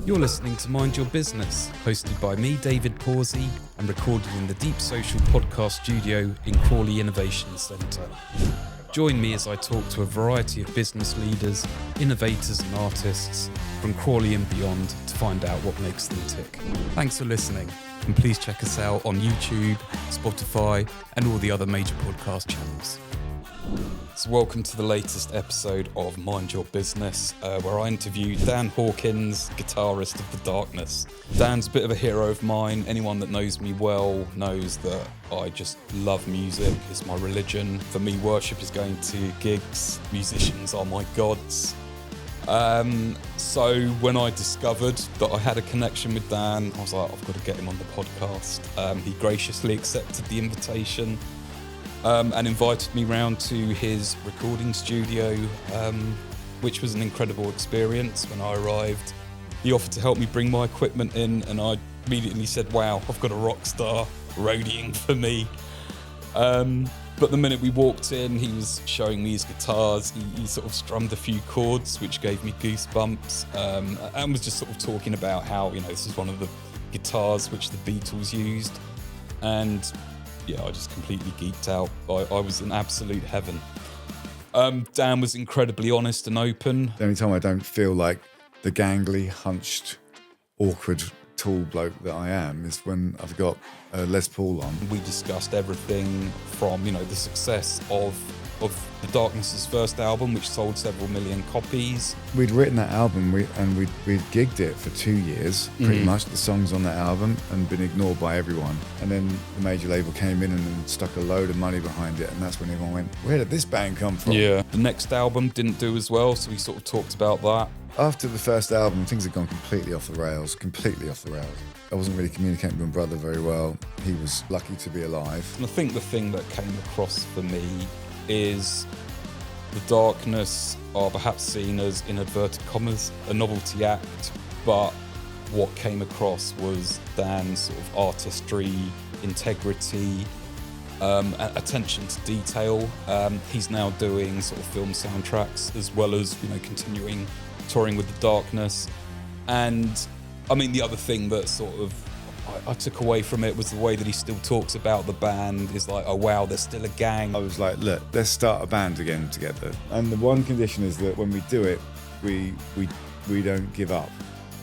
You're listening to Mind Your Business, hosted by me, David Pawsey, and recorded in the Deep Social podcast studio in Crawley Innovation Centre. Join me as I talk to a variety of business leaders, innovators and artists from Crawley and beyond to find out what makes them tick. Thanks for listening, and please check us out on YouTube, Spotify, and all the other major podcast channels. So welcome to the latest episode of Mind Your Business, where I interview Dan Hawkins, guitarist of The Darkness. Dan's a bit of a hero of mine. Anyone that knows me well knows that I just love music. It's my religion. For me, worship is going to gigs. Musicians are my gods. So when I discovered that I had a connection with Dan, I was like, I've got to get him on the podcast. He graciously accepted the invitation. And invited me round to his recording studio, which was an incredible experience. When I arrived, he offered to help me bring my equipment in, and I immediately said, wow, I've got a rock star roadieing for me. But the minute we walked in, he was showing me his guitars. He sort of strummed a few chords, which gave me goosebumps, and was just sort of talking about how, this is one of the guitars which the Beatles used. And yeah, I just completely geeked out. I was in absolute heaven. Dan was incredibly honest and open. The only time I don't feel like the gangly, hunched, awkward, tall bloke that I am is when I've got a Les Paul on. We discussed everything from, the success of The Darkness's first album, which sold several million copies. We'd written that album we'd gigged it for 2 years, pretty much, the songs on that album, and been ignored by everyone. And then the major label came in and stuck a load of money behind it, and that's when everyone went, where did this band come from? Yeah. The next album didn't do as well, so we sort of talked about that. After the first album, things had gone completely off the rails. I wasn't really communicating with my brother very well. He was lucky to be alive. And I think the thing that came across for me is The Darkness are perhaps seen as, in inverted commas, a novelty act, but what came across was Dan's sort of artistry, integrity, attention to detail. He's now doing sort of film soundtracks as well as, continuing touring with The Darkness. And I mean, the other thing that sort of I took away from it was the way that he still talks about the band is like, oh wow, there's still a gang. I was like, look, let's start a band again together. And the one condition is that when we do it, we don't give up.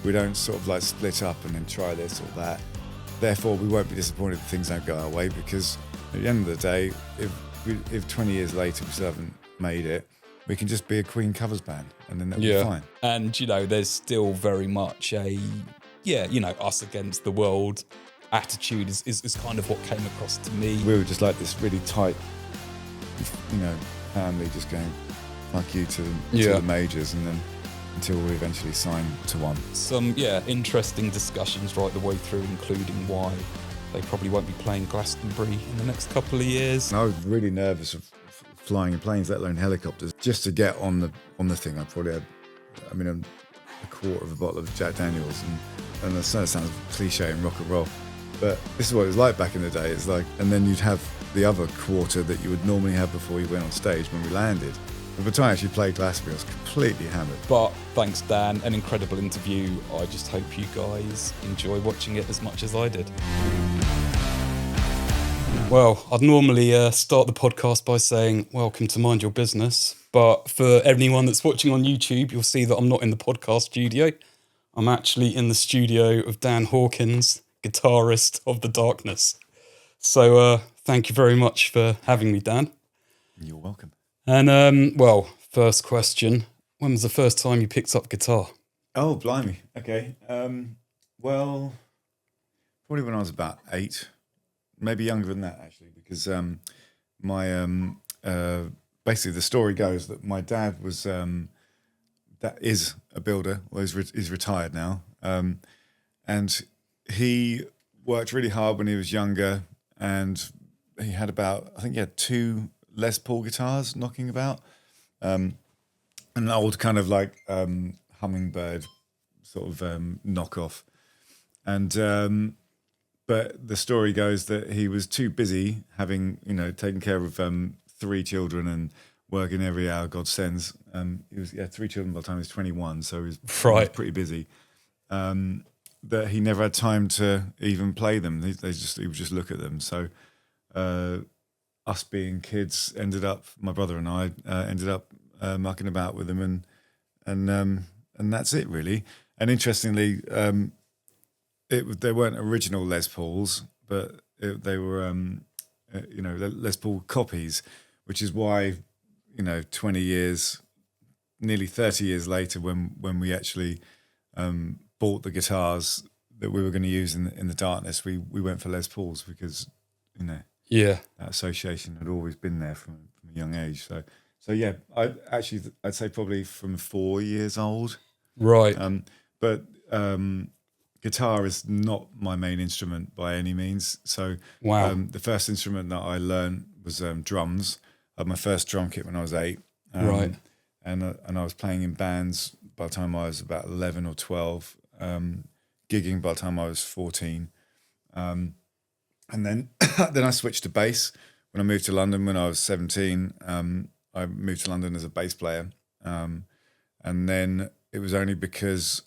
We don't sort of like split up and then try this or that. Therefore, we won't be disappointed if things don't go our way, because at the end of the day, if 20 years later we still haven't made it, we can just be a Queen covers band, and then that'll be fine. And, there's still very much a, us against the world attitude is kind of what came across to me. We were just like this really tight, family just going, fuck you to the majors, and then until we eventually signed to one. Some, interesting discussions right the way through, including why they probably won't be playing Glastonbury in the next couple of years. And I was really nervous of flying in planes, let alone helicopters. Just to get on the thing, I probably had, a quarter of a bottle of Jack Daniels, and that sounds cliche in rock and roll, but this is what it was like back in the day. It's like, and then you'd have the other quarter that you would normally have before you went on stage when we landed. But by the time I actually played Glastonbury, I was completely hammered. But thanks, Dan, an incredible interview. I just hope you guys enjoy watching it as much as I did. Well, I'd normally start the podcast by saying, welcome to Mind Your Business. But for anyone that's watching on YouTube, you'll see that I'm not in the podcast studio. I'm actually in the studio of Dan Hawkins, guitarist of The Darkness. So thank you very much for having me, Dan. You're welcome. And, first question. When was the first time you picked up guitar? Oh, blimey. Okay. Well, probably when I was about 8. Maybe younger than that, actually, because my basically the story goes that my dad is a builder. Well, he's retired now, and he worked really hard when he was younger, and he had I think he had 2 Les Paul guitars knocking about, an old kind of like hummingbird sort of knockoff, and. But the story goes that he was too busy having, taken care of 3 children and working every hour God sends. He was 3 children by the time he was 21, so he was pretty busy. that he never had time to even play them. He would just look at them. So us being kids my brother and I ended up mucking about with them, and that's it really. And interestingly, they weren't original Les Pauls, but they were Les Paul copies, which is why 20 years, nearly 30 years later, when we actually bought the guitars that we were going to use in the darkness, we went for Les Pauls because that association had always been there from a young age. So yeah, I'd say probably from 4 years old. Right. But guitar is not my main instrument by any means. So wow. The first instrument that I learned was drums. I had my first drum kit when I was 8. Right. And I was playing in bands by the time I was about 11 or 12, gigging by the time I was 14. And then then I switched to bass when I moved to London when I was 17. I moved to London as a bass player. And then it was only because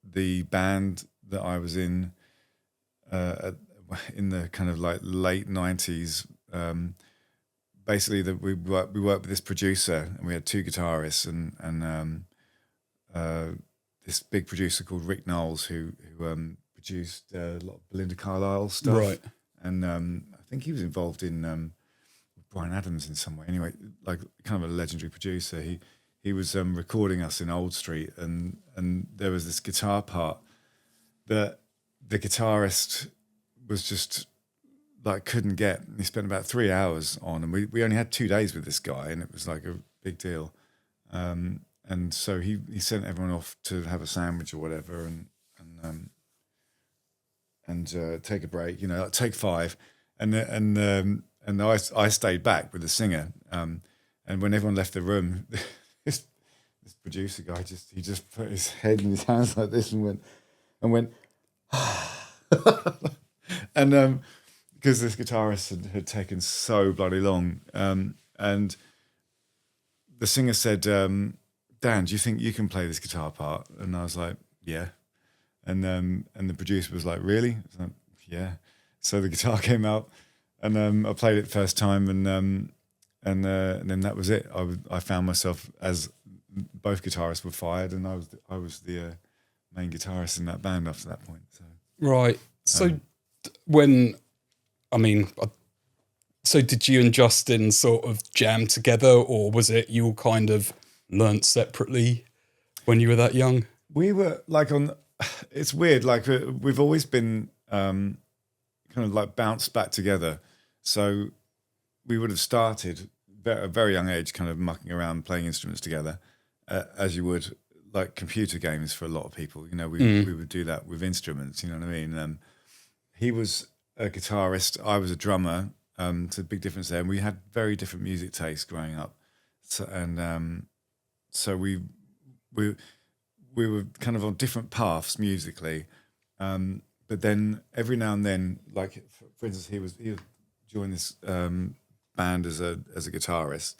the band that I was in the kind of like late 90s, basically we worked with this producer, and we had 2 guitarists and this big producer called Rick Knowles who produced a lot of Belinda Carlisle stuff. Right. And I think he was involved in Bryan Adams in some way. Anyway, like kind of a legendary producer. He was recording us in Old Street, and there was this guitar part that the guitarist was just like couldn't get. He spent about 3 hours on, and we only had 2 days with this guy, and it was like a big deal. And so he sent everyone off to have a sandwich or whatever, and take a break, like take 5, and I stayed back with the singer, and when everyone left the room, this producer guy just put his head in his hands like this and went, and because this guitarist had taken so bloody long, and the singer said, Dan, do you think you can play this guitar part? And I was like, yeah. And the producer was like, really? I was like, yeah. So the guitar came out, and I played it first time, and then that was it. I found myself, as both guitarists were fired, and I was the main guitarist in that band after that point. So right. So so did you and Justin sort of jam together, or was it you all kind of learnt separately when you were that young? We were like it's weird, like we've always been kind of like bounced back together. So we would have started at a very young age kind of mucking around playing instruments together, as you would like computer games for a lot of people. We would do that with instruments, you know what I mean? He was a guitarist, I was a drummer. It's a big difference there. And we had very different music tastes growing up. So we were kind of on different paths musically. But then every now and then, like for instance, he would join this band as a guitarist,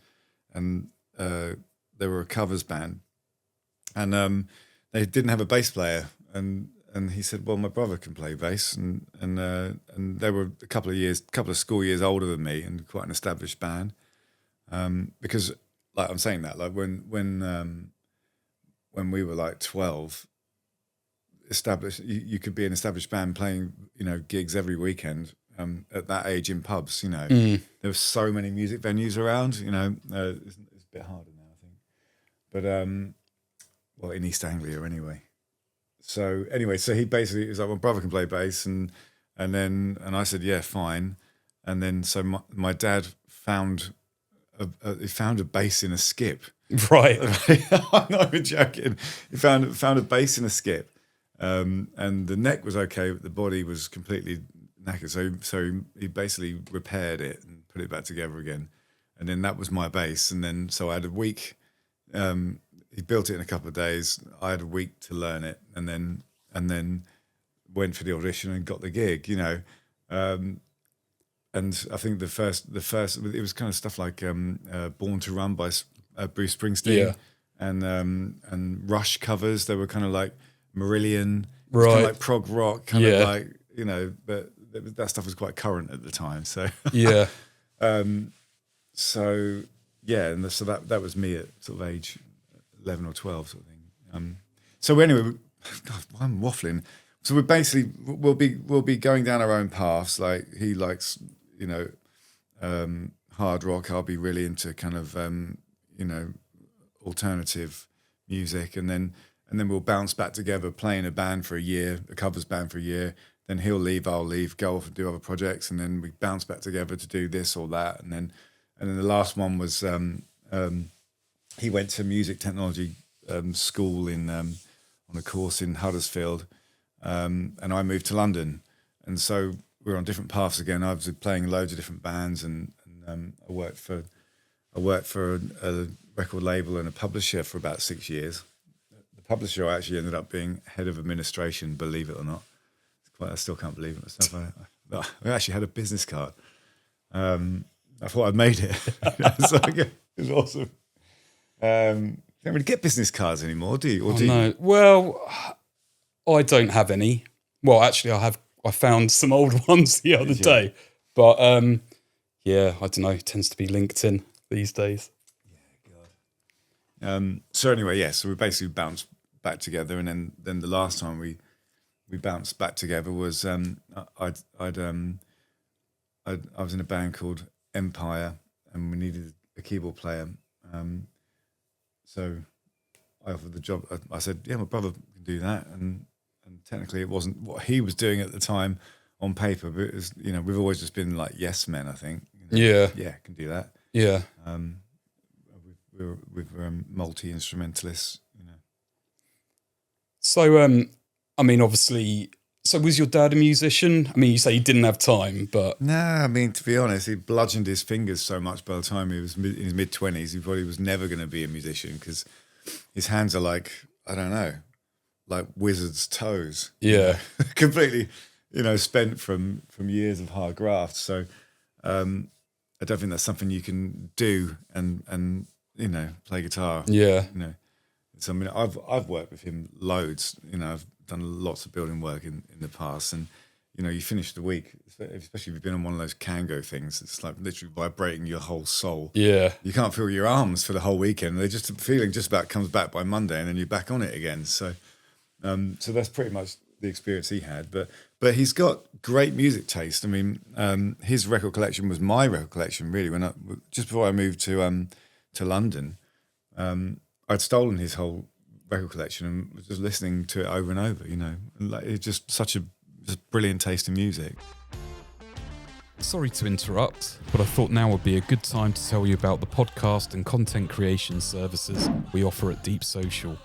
and they were a covers band, and they didn't have a bass player, and he said, well, my brother can play bass, and they were a couple of school years older than me, and quite an established band, because like I'm saying that, like when we were like 12, established, you could be an established band playing gigs every weekend. At that age in pubs, there were so many music venues around. It's a bit harder now, I think. But in East Anglia anyway. So he basically was like, my brother can play bass, and I said, yeah, fine. And then so my dad found a bass in a skip. Right. I'm not even joking. He found a bass in a skip, and the neck was okay, but the body was completely knackered. So he basically repaired it and put it back together again, and then that was my bass. And then so I had a week. He built it in a couple of days. I had a week to learn it, and then went for the audition and got the gig. And I think the first it was kind of stuff like Born to Run by Bruce Springsteen, and Rush covers. They were kind of like Marillion, it was kind Right. of like prog rock, kind Yeah. of like, you know, but that stuff was quite current at the time. So, Yeah. so yeah, and so that was me at sort of age 11 or 12 sort of thing. So anyway, God, I'm waffling. So we're basically we'll be going down our own paths. Like he likes, you know, hard rock. I'll be really into kind of you know, alternative music, and then we'll bounce back together, play in a band for a year, a covers band for a year. Then he'll leave, I'll leave, go off and do other projects, and then we bounce back together to do this or that, and then the last one was he went to music technology school in on a course in Huddersfield, and I moved to London, and so we were on different paths again. I was playing loads of different bands, and I worked for a record label and a publisher for about 6 years. The publisher actually ended up being head of administration, believe it or not. I still can't believe it myself. I actually had a business card. I thought I'd made it. It was awesome. Don't really get business cards anymore, do you? Or do you? No. Well, I don't have any. Well, actually, I found some old ones the other day. But yeah, I don't know. It tends to be LinkedIn these days. So anyway, yeah. So we basically bounced back together, and then the last time we bounced back together was I was in a band called Empire, and we needed a keyboard player. So I offered the job. I said, "Yeah, my brother can do that." And technically, it wasn't what he was doing at the time on paper, but it was, you know, we've always just been like yes men. I think. You know? Yeah, can do that. Yeah. We're multi instrumentalists. You know. So I mean, obviously. So was your dad a musician? I mean, you say he didn't have time, but... Nah, I mean, to be honest, he bludgeoned his fingers so much by the time he was in his mid-20s, he probably was never going to be a musician because his hands are like, I don't know, like wizard's toes. Yeah. Completely, you know, spent from years of hard graft. So I don't think that's something you can do and you know, play guitar. Yeah. You know, so I mean, I've worked with him loads. You know, I've done lots of building work in the past, and you know, you finish the week, especially if you've been on one of those Kango things. It's like literally vibrating your whole soul. Yeah. You can't feel your arms for the whole weekend. They just, the feeling just about comes back by Monday, and then you're back on it again. So, so that's pretty much the experience he had. But he's got great music taste. I mean, his record collection was my record collection really. Just before I moved to London, I'd stolen his whole record collection and was just listening to it over and over. You know, and like, it's just such a brilliant taste in music. Sorry to interrupt, but I thought now would be a good time to tell you about the podcast and content creation services we offer at Deep Social.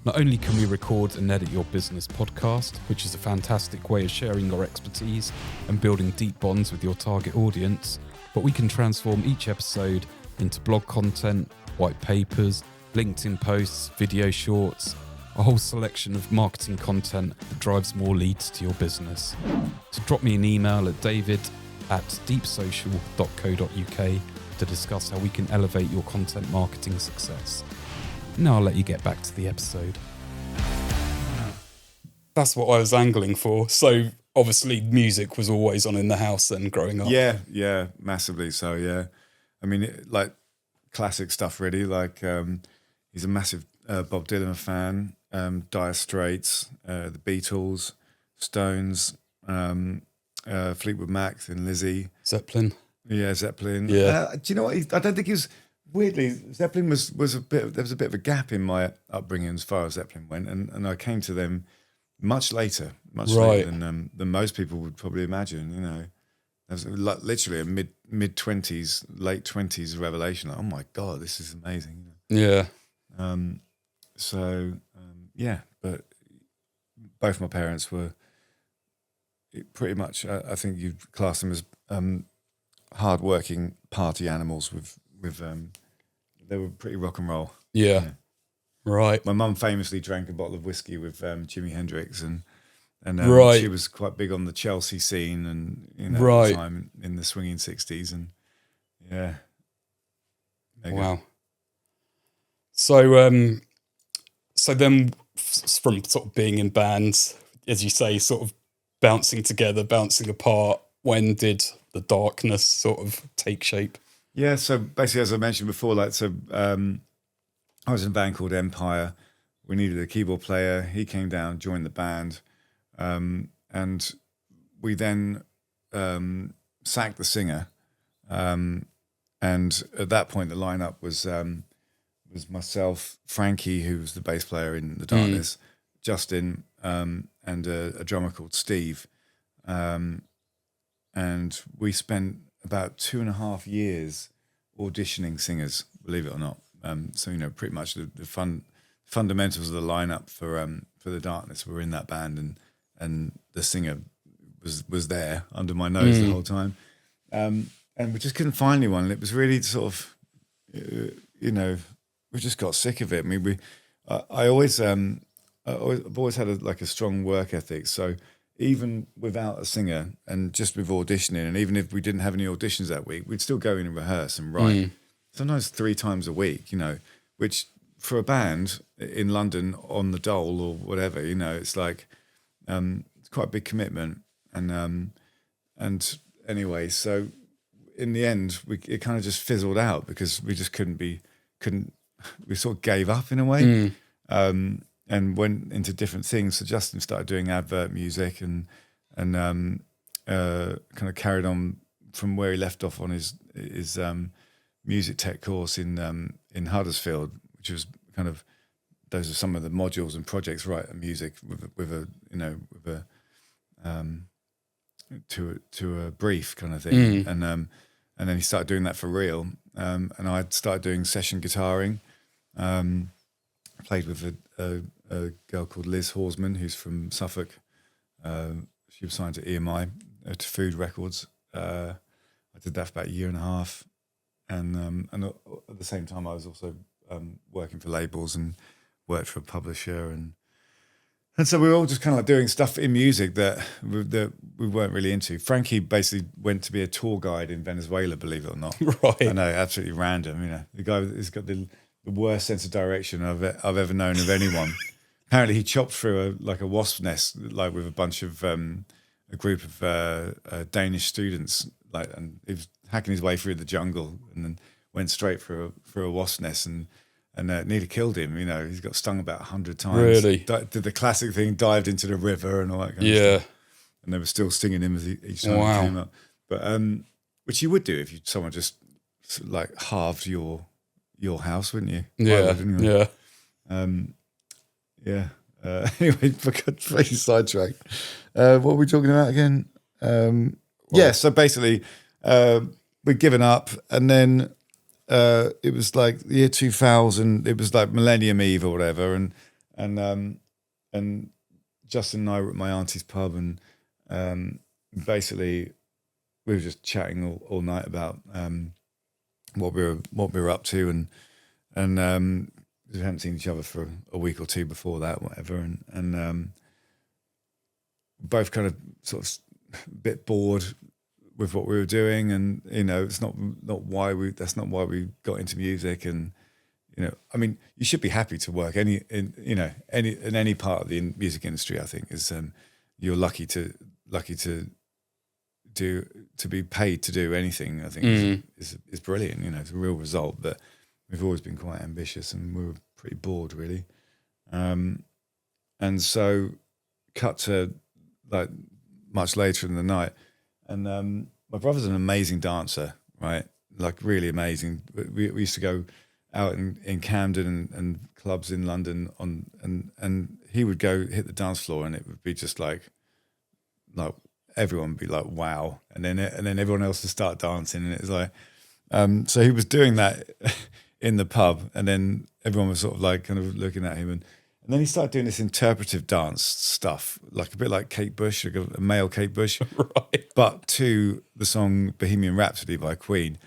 Not only can we record and edit your business podcast, which is a fantastic way of sharing your expertise and building deep bonds with your target audience, but we can transform each episode into blog content, white papers, LinkedIn posts, video shorts, a whole selection of marketing content that drives more leads to your business. So drop me an email at david@deepsocial.co.uk to discuss how we can elevate your content marketing success. Now I'll let you get back to the episode. That's what I was angling for. So obviously music was always on in the house then growing up. Yeah, massively so, yeah. I mean, like classic stuff really, like he's a massive Bob Dylan fan, Dire Straits, the Beatles, Stones, Fleetwood Mac and Lizzie. Zeppelin. Yeah, Zeppelin. Yeah. Do you know what? I don't think he was... Weirdly, Zeppelin was a bit... There was a bit of a gap in my upbringing as far as Zeppelin went, and I came to them much later than most people would probably imagine, you know. It was literally a mid-20s, late 20s revelation. Like, oh my God, this is amazing. Yeah. Yeah, but both my parents were pretty much, I think you'd class them as hard-working party animals they were pretty rock and roll. Yeah. Right. My mum famously drank a bottle of whiskey with Jimi Hendrix, and right. She was quite big on the Chelsea scene, and you know, right. at the time in the swinging 60s, and yeah. Wow. So then from sort of being in bands, as you say, sort of bouncing together, bouncing apart? When did the darkness sort of take shape? Yeah, so basically, as I mentioned before, I was in a band called Empire. We needed a keyboard player. He came down, joined the band, and we then sacked the singer. And at that point, the lineup was myself, Frankie, who was the bass player in The Darkness, Justin, and a drummer called Steve. And we spent about 2.5 years auditioning singers, believe it or not. So, pretty much the fundamentals of the lineup for The Darkness were in that band, and the singer was there under my nose the whole time. And we just couldn't find anyone. And it was really sort of, we just got sick of it. I mean, I've always had a strong work ethic. So even without a singer and just with auditioning, and even if we didn't have any auditions that week, we'd still go in and rehearse and write. Sometimes 3 times a week, which for a band in London on the dole or whatever, it's like it's quite a big commitment. And anyway, so in the end, it kind of just fizzled out because we just we sort of gave up in a way. And went into different things. So Justin started doing advert music and kind of carried on from where he left off on his music tech course in Huddersfield, which was kind of, those are some of the modules and projects, right? Music to a brief kind of thing, and then he started doing that for real. And I started doing session guitaring. Played with a girl called Liz Horsman, who's from Suffolk. She was signed to EMI, to Food Records. I did that for about 1.5 years, and at the same time, I was also working for labels and worked for a publisher, and so we were all just kind of like doing stuff in music that we weren't really into. Frankie basically went to be a tour guide in Venezuela, believe it or not. Right. I know, absolutely random. The guy has got the worst sense of direction I've ever known of anyone. Apparently, he chopped through a wasp nest, like with a bunch of a group of Danish students, and he was hacking his way through the jungle, and then went straight for a wasp nest, and nearly killed him. He's got stung about 100 times. Really? Did the classic thing, dived into the river and all that kind of stuff. And they were still stinging him as each time he came up. But which you would do if someone just like halved your house, wouldn't you? Yeah, yeah. Anyway, very sidetracked. What were we talking about again? So basically, we'd given up, and then it was like the year 2000. It was like Millennium Eve or whatever, and Justin and I were at my auntie's pub, and basically we were just chatting all night about what we were up to, and we hadn't seen each other for a week or two before that, whatever, and both kind of sort of a bit bored with what we were doing, and it's not why we got into music, and I mean, you should be happy to work in any part of the music industry. I think is you're lucky to be paid to do anything. I think is brilliant. It's a real result, but we've always been quite ambitious, and we were pretty bored, really. And so, cut to like much later in the night, and my brother's an amazing dancer, right? Like really amazing. We used to go out in Camden and clubs in London and he would go hit the dance floor, and it would be just like everyone would be like, wow, and then everyone else would start dancing, and it was like, so he was doing that in the pub, and then everyone was sort of like kind of looking at him, and then he started doing this interpretive dance stuff, like a bit like Kate Bush, like a male Kate Bush, Right. but to the song Bohemian Rhapsody by Queen.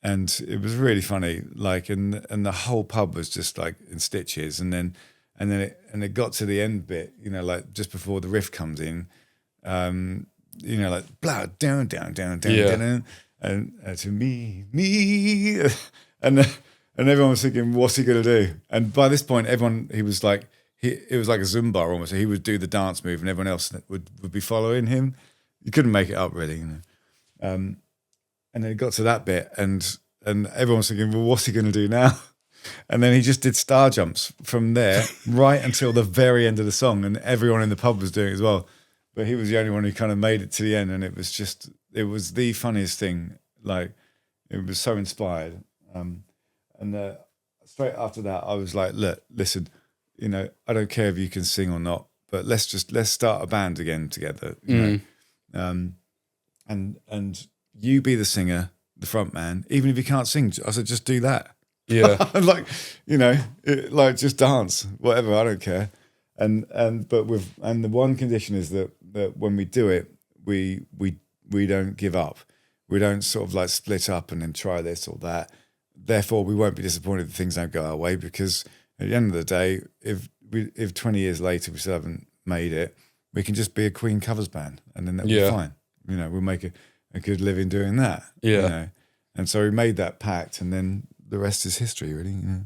And it was really funny, like, and the whole pub was just like in stitches, and then it got to the end bit, like just before the riff comes in, like blah down, and to me, and everyone was thinking, what's he gonna do? And by this point, he was like it was like a Zumba almost. So he would do the dance move, and everyone else would be following him. You couldn't make it up, really, you know. And then it got to that bit, and everyone was thinking, well, what's he going to do now? And then he just did star jumps from there right until the very end of the song, and everyone in the pub was doing it as well. But he was the only one who kind of made it to the end, and it was the funniest thing. Like, it was so inspired. And straight after that, I was like, look, listen, you know, I don't care if you can sing or not, but let's start a band again together, you know. And you be the singer, the front man, even if you can't sing. I said, just do that. Yeah. Like, you know, like just dance, whatever, I don't care. And the one condition is that when we do it, we don't give up. We don't sort of like split up and then try this or that. Therefore, we won't be disappointed if things don't go our way, because at the end of the day, if 20 years later we still haven't made it, we can just be a Queen covers band, and then that'll be fine. You know, we'll make a good living doing that. Yeah. You know? And so we made that pact, and then the rest is history, really. You know?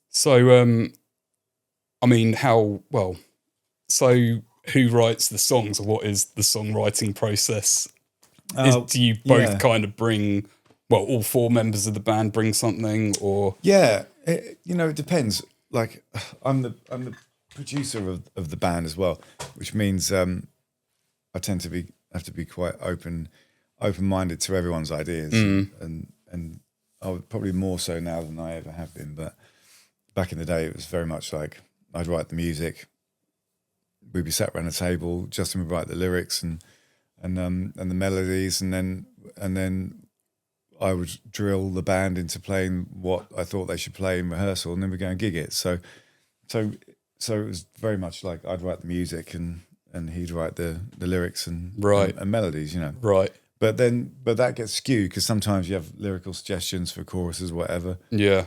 So, I mean, so who writes the songs, or what is the songwriting process? Do you both kind of bring, all four members of the band bring something, or? Yeah, it depends. Like, I'm the producer of the band as well, which means I tend to have to be quite open-minded to everyone's ideas, and I would probably more so now than I ever have been. But back in the day, it was very much like I'd write the music, we'd be sat around a table, Justin would write the lyrics and the melodies, and then I would drill the band into playing what I thought they should play in rehearsal, and then we'd go and gig it. So it was very much like I'd write the music and he'd write the lyrics and melodies, you know. Right. But that gets skewed because sometimes you have lyrical suggestions for choruses, whatever. Yeah.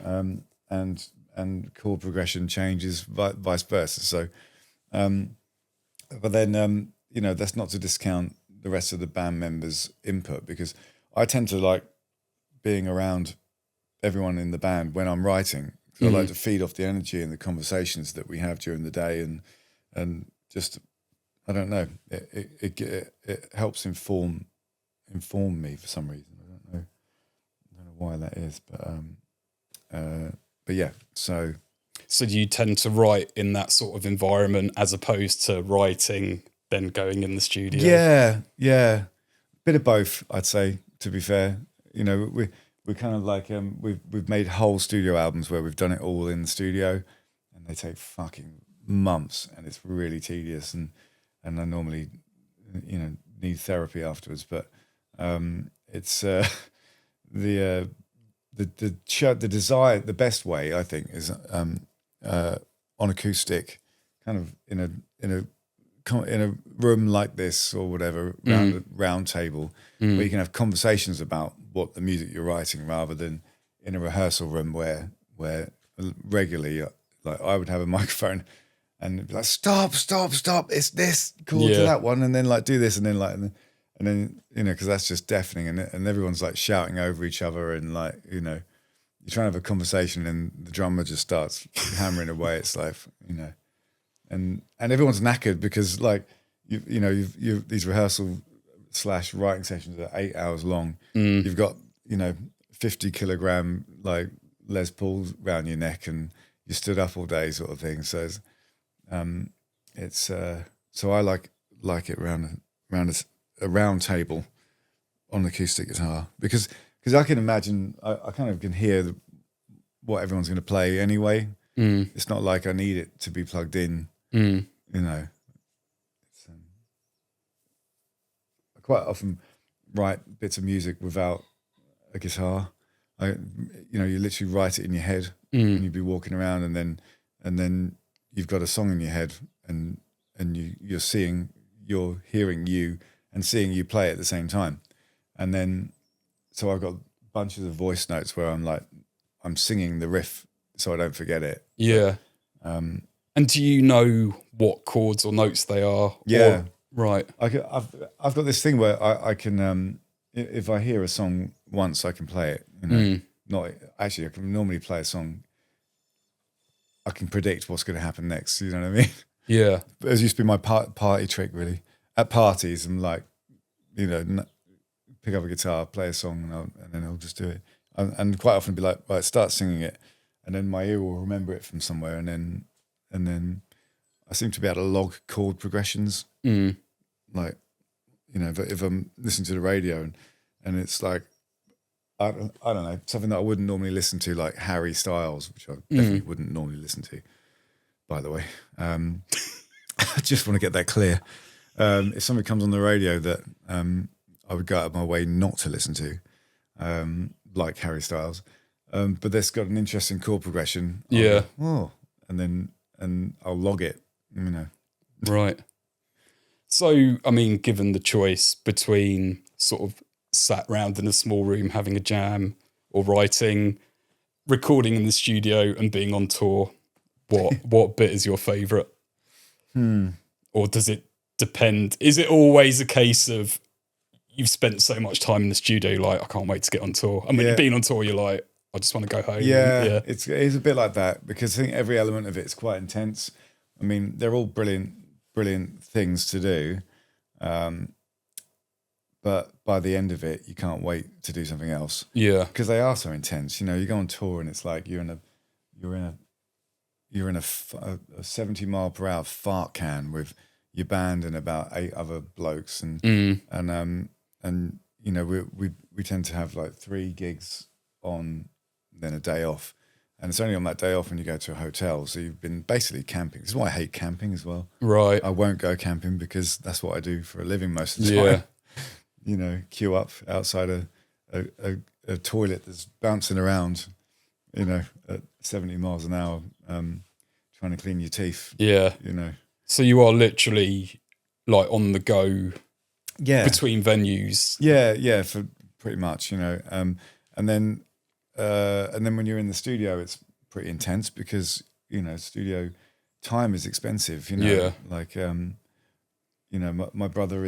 And chord progression changes, vice versa. So, but then that's not to discount the rest of the band members' input, because I tend to like being around everyone in the band when I'm writing. So I like to feed off the energy and the conversations that we have during the day, and just, I don't know, it helps inform me for some reason. I don't know why that is, but yeah. So do you tend to write in that sort of environment as opposed to writing then going in the studio? Yeah, bit of both, I'd say. To be fair, you know, we're kind of like we've made whole studio albums where we've done it all in the studio, and they take fucking months, and it's really tedious, and I normally, you know, need therapy afterwards. But it's the best way, I think, is on acoustic, kind of in a room like this or whatever, around a round table, where you can have conversations about what the music you're writing, rather than in a rehearsal room where regularly, like, I would have a microphone and be like, stop, it's this chord to that one, and then like do this, and then you know, because that's just deafening, and everyone's like shouting over each other, and like, you know, you're trying to have a conversation and the drummer just starts hammering away. It's like, you know, and everyone's knackered because, like, you've these rehearsal / writing sessions are 8 hours long. You've got, you know, 50 kilogram like Les Pauls around your neck, and you stood up all day, sort of thing. So so I like it around a round table on acoustic guitar, because I can imagine, I kind of can hear what everyone's going to play anyway. It's not like I need it to be plugged in. You know, I quite often write bits of music without a guitar. You literally write it in your head, and you'd be walking around, and then you've got a song in your head, and you're hearing you and seeing you play at the same time, and then so I've got bunches of voice notes where I'm singing the riff so I don't forget it. Yeah. And do you know what chords or notes they are? Yeah. Right. I've got this thing where I can, if I hear a song once, I can play it. You know, not actually. I can normally play a song. I can predict what's going to happen next. You know what I mean? Yeah. But it used to be my party trick, really. At parties, I'm like, you know, pick up a guitar, play a song, and then I'll just do it. And quite often be like, right, start singing it, and then my ear will remember it from somewhere, and then I seem to be able to log chord progressions. Like, you know, if I'm listening to the radio and it's like, I don't know, something that I wouldn't normally listen to, like Harry Styles, which I definitely wouldn't normally listen to, by the way. I just want to get that clear. If something comes on the radio that I would go out of my way not to listen to, like Harry Styles, but that's got an interesting chord progression. Yeah. And I'll log it, you know. Right. So, I mean, given the choice between sort of sat round in a small room having a jam or writing, recording in the studio and being on tour, what bit is your favourite? Or does it depend? Is it always a case of you've spent so much time in the studio, like, I can't wait to get on tour? And when you've been on tour, you're like, I just want to go home. Yeah, it's a bit like that, because I think every element of it's quite intense. I mean, they're all brilliant things to do. But by the end of it, you can't wait to do something else. Yeah. Because they are so intense. You know, you go on tour and it's like you're in a 70 mile per hour fart can with your band and about 8 other blokes, and you know, we tend to have like 3 gigs on, then a day off, and it's only on that day off when you go to a hotel. So you've been basically camping. This is why I hate camping as well. Right. I won't go camping because that's what I do for a living most of the time. You know, queue up outside a toilet that's bouncing around, you know, at 70 miles an hour, trying to clean your teeth. Yeah. You know. So you are literally like on the go between venues. Yeah, for pretty much, you know. And then when you're in the studio, it's pretty intense because, you know, studio time is expensive, you know. Yeah. Like, you know, my brother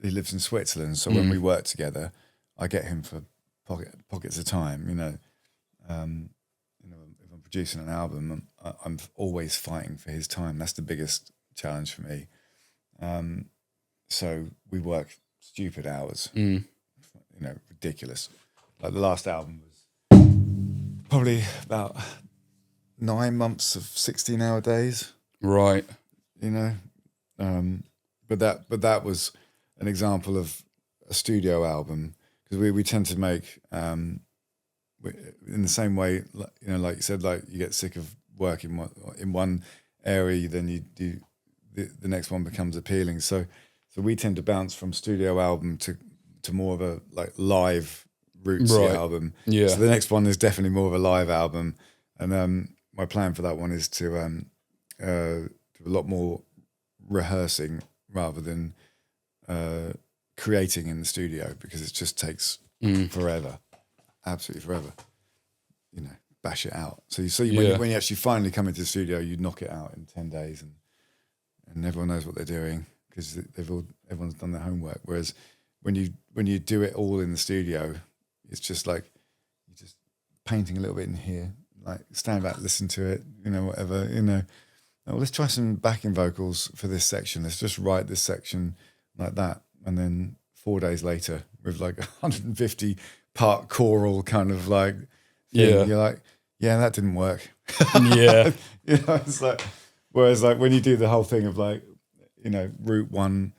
he lives in Switzerland, so when we work together, I get him for pockets of time, you know. You know, if I'm producing an album, I'm always fighting for his time. That's the biggest challenge for me. So we work stupid hours, you know, ridiculous. Like the last album was probably about 9 months of 16-hour days. Right. You know, but that was an example of a studio album, because we tend to make in the same way, you know, like you said, like you get sick of working in one area, then you do the next one becomes appealing. So we tend to bounce from studio album to more of a like live rootsy album. Yeah. So the next one is definitely more of a live album, and my plan for that one is to do a lot more rehearsing rather than creating in the studio, because it just takes forever, absolutely forever. You know, bash it out. So when you actually finally come into the studio, you knock it out in 10 days, and everyone knows what they're doing because everyone's done their homework. Whereas when you do it all in the studio, it's just like you're just painting a little bit in here, like stand back, listen to it, you know, whatever, you know. Oh, let's try some backing vocals for this section. Let's just write this section like that. And then 4 days later, with like 150 part choral kind of like thing, you're like, yeah, that didn't work. Yeah. You know, it's like, whereas like when you do the whole thing of like, you know, route 1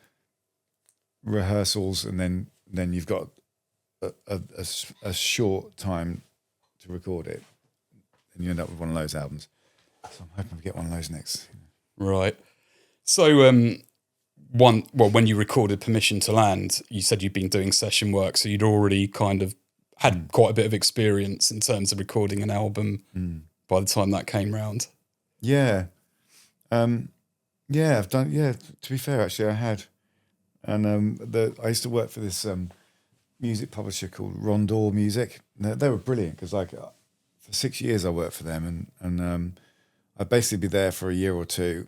rehearsals, and then you've got a short time to record it, and you end up with one of those albums. So I'm hoping we get one of those next. Right. So, when you recorded Permission to Land, you said you'd been doing session work, so you'd already kind of had quite a bit of experience in terms of recording an album by the time that came round. Yeah. I've done, to be fair, actually, I had. And I used to work for this music publisher called Rondor Music. They were brilliant, because like for 6 years I worked for them, and I'd basically be there for a year or two.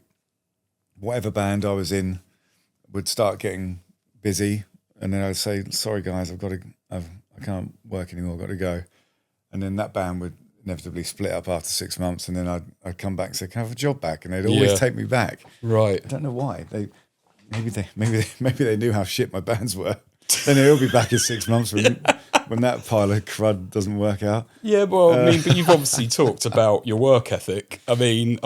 Whatever band I was in would start getting busy, and then I'd say, sorry guys, I can't work anymore, I've got to go. And then that band would inevitably split up after 6 months, and then I'd come back and say, "Can I have a job back?" And they'd always take me back. Right. I don't know why. Maybe they knew how shit my bands were. Then they'll be back in 6 months when that pile of crud doesn't work out. Yeah, well, I mean, but you've obviously talked about your work ethic. I mean,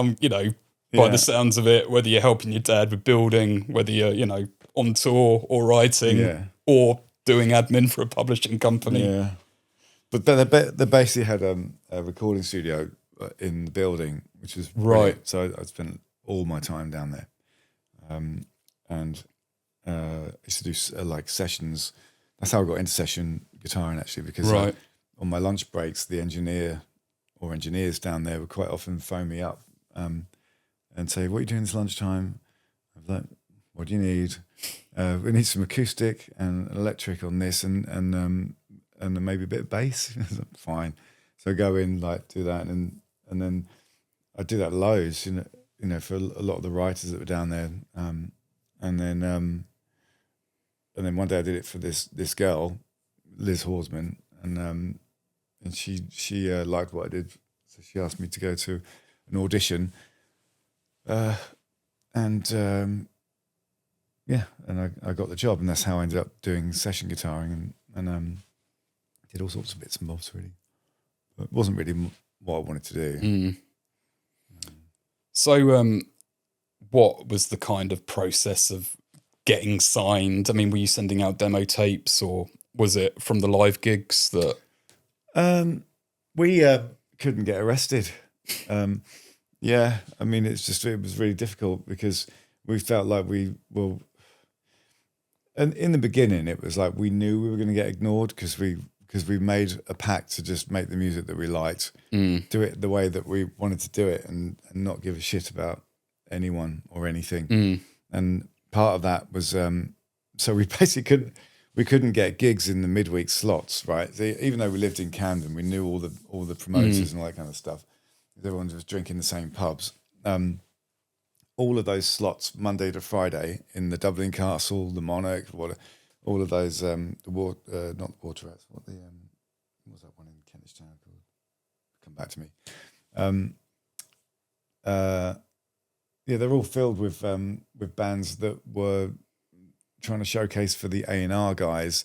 by the sounds of it, whether you're helping your dad with building, whether you're, on tour or writing or doing admin for a publishing company. Yeah. But they basically had a recording studio in the building, which was brilliant. Right. So I spent all my time down there. And I used to do like sessions. That's how I got into session guitaring, actually, because on my lunch breaks, the engineers down there would quite often phone me up and say, "What are you doing this lunchtime?" I'm like, "What do you need?" We need some acoustic and electric on this, and then maybe a bit of bass. Fine. So I go in, like, do that, and then I do that loads, for a lot of the writers that were down there, and then one day I did it for this girl, Liz Horsman, and she liked what I did, so she asked me to go to an audition, and I got the job, and that's how I ended up doing session guitaring, and did all sorts of bits and bobs, really. But it wasn't really what I wanted to do. So, what was the kind of process of getting signed? I mean, were you sending out demo tapes, or was it from the live gigs that? We couldn't get arrested. Yeah, I mean, it was really difficult because we felt like and in the beginning, it was like we knew we were going to get ignored because we made a pact to just make the music that we liked, do it the way that we wanted to do it, and not give a shit about anyone or anything. And part of that was so we basically couldn't get gigs in the midweek slots, right? Even though we lived in Camden, we knew all the promoters and all that kind of stuff. Everyone was drinking the same pubs. All of those slots, Monday to Friday, in the Dublin Castle, the Monarch, all of those, not the Water Rats, what was that one in Kentish Town called? Come back to me. They're all filled with bands that were trying to showcase for the A&R guys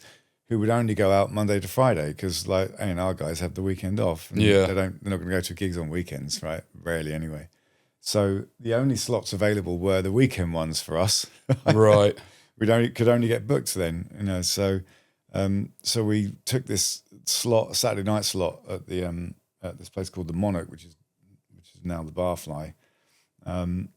who would only go out Monday to Friday because, like, A&R guys have the weekend off. And they're not going to go to gigs on weekends, right? Rarely, anyway. So the only slots available were the weekend ones for us. Right. Could only get booked then, So we took this slot, Saturday night slot at the at this place called the Monarch, which is now the Barfly, and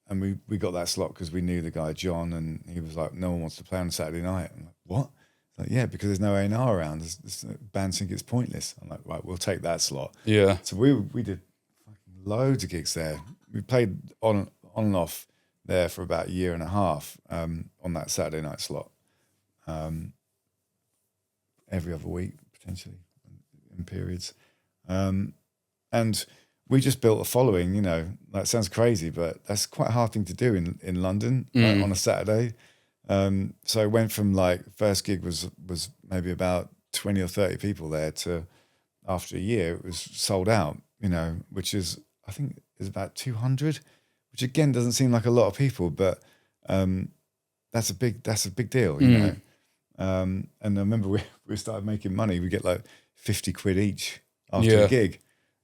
we got that slot because we knew the guy John, and he was like, "No one wants to play on Saturday night." I'm like, "What?" Like, "Yeah, because there's no A&R around. This bands think it's pointless." I'm like, "Right, we'll take that slot." Yeah. So we did loads of gigs there. We played on and off there for about a year and a half on that Saturday night slot, every other week potentially in periods, and we just built a following. That sounds crazy, but that's quite a hard thing to do in London on a Saturday. So it went from, like, first gig was maybe about 20 or 30 people there to after a year it was sold out. Which is, I think, is about 200, which again doesn't seem like a lot of people, but that's a big deal, And I remember we started making money. We get like 50 quid each after a gig.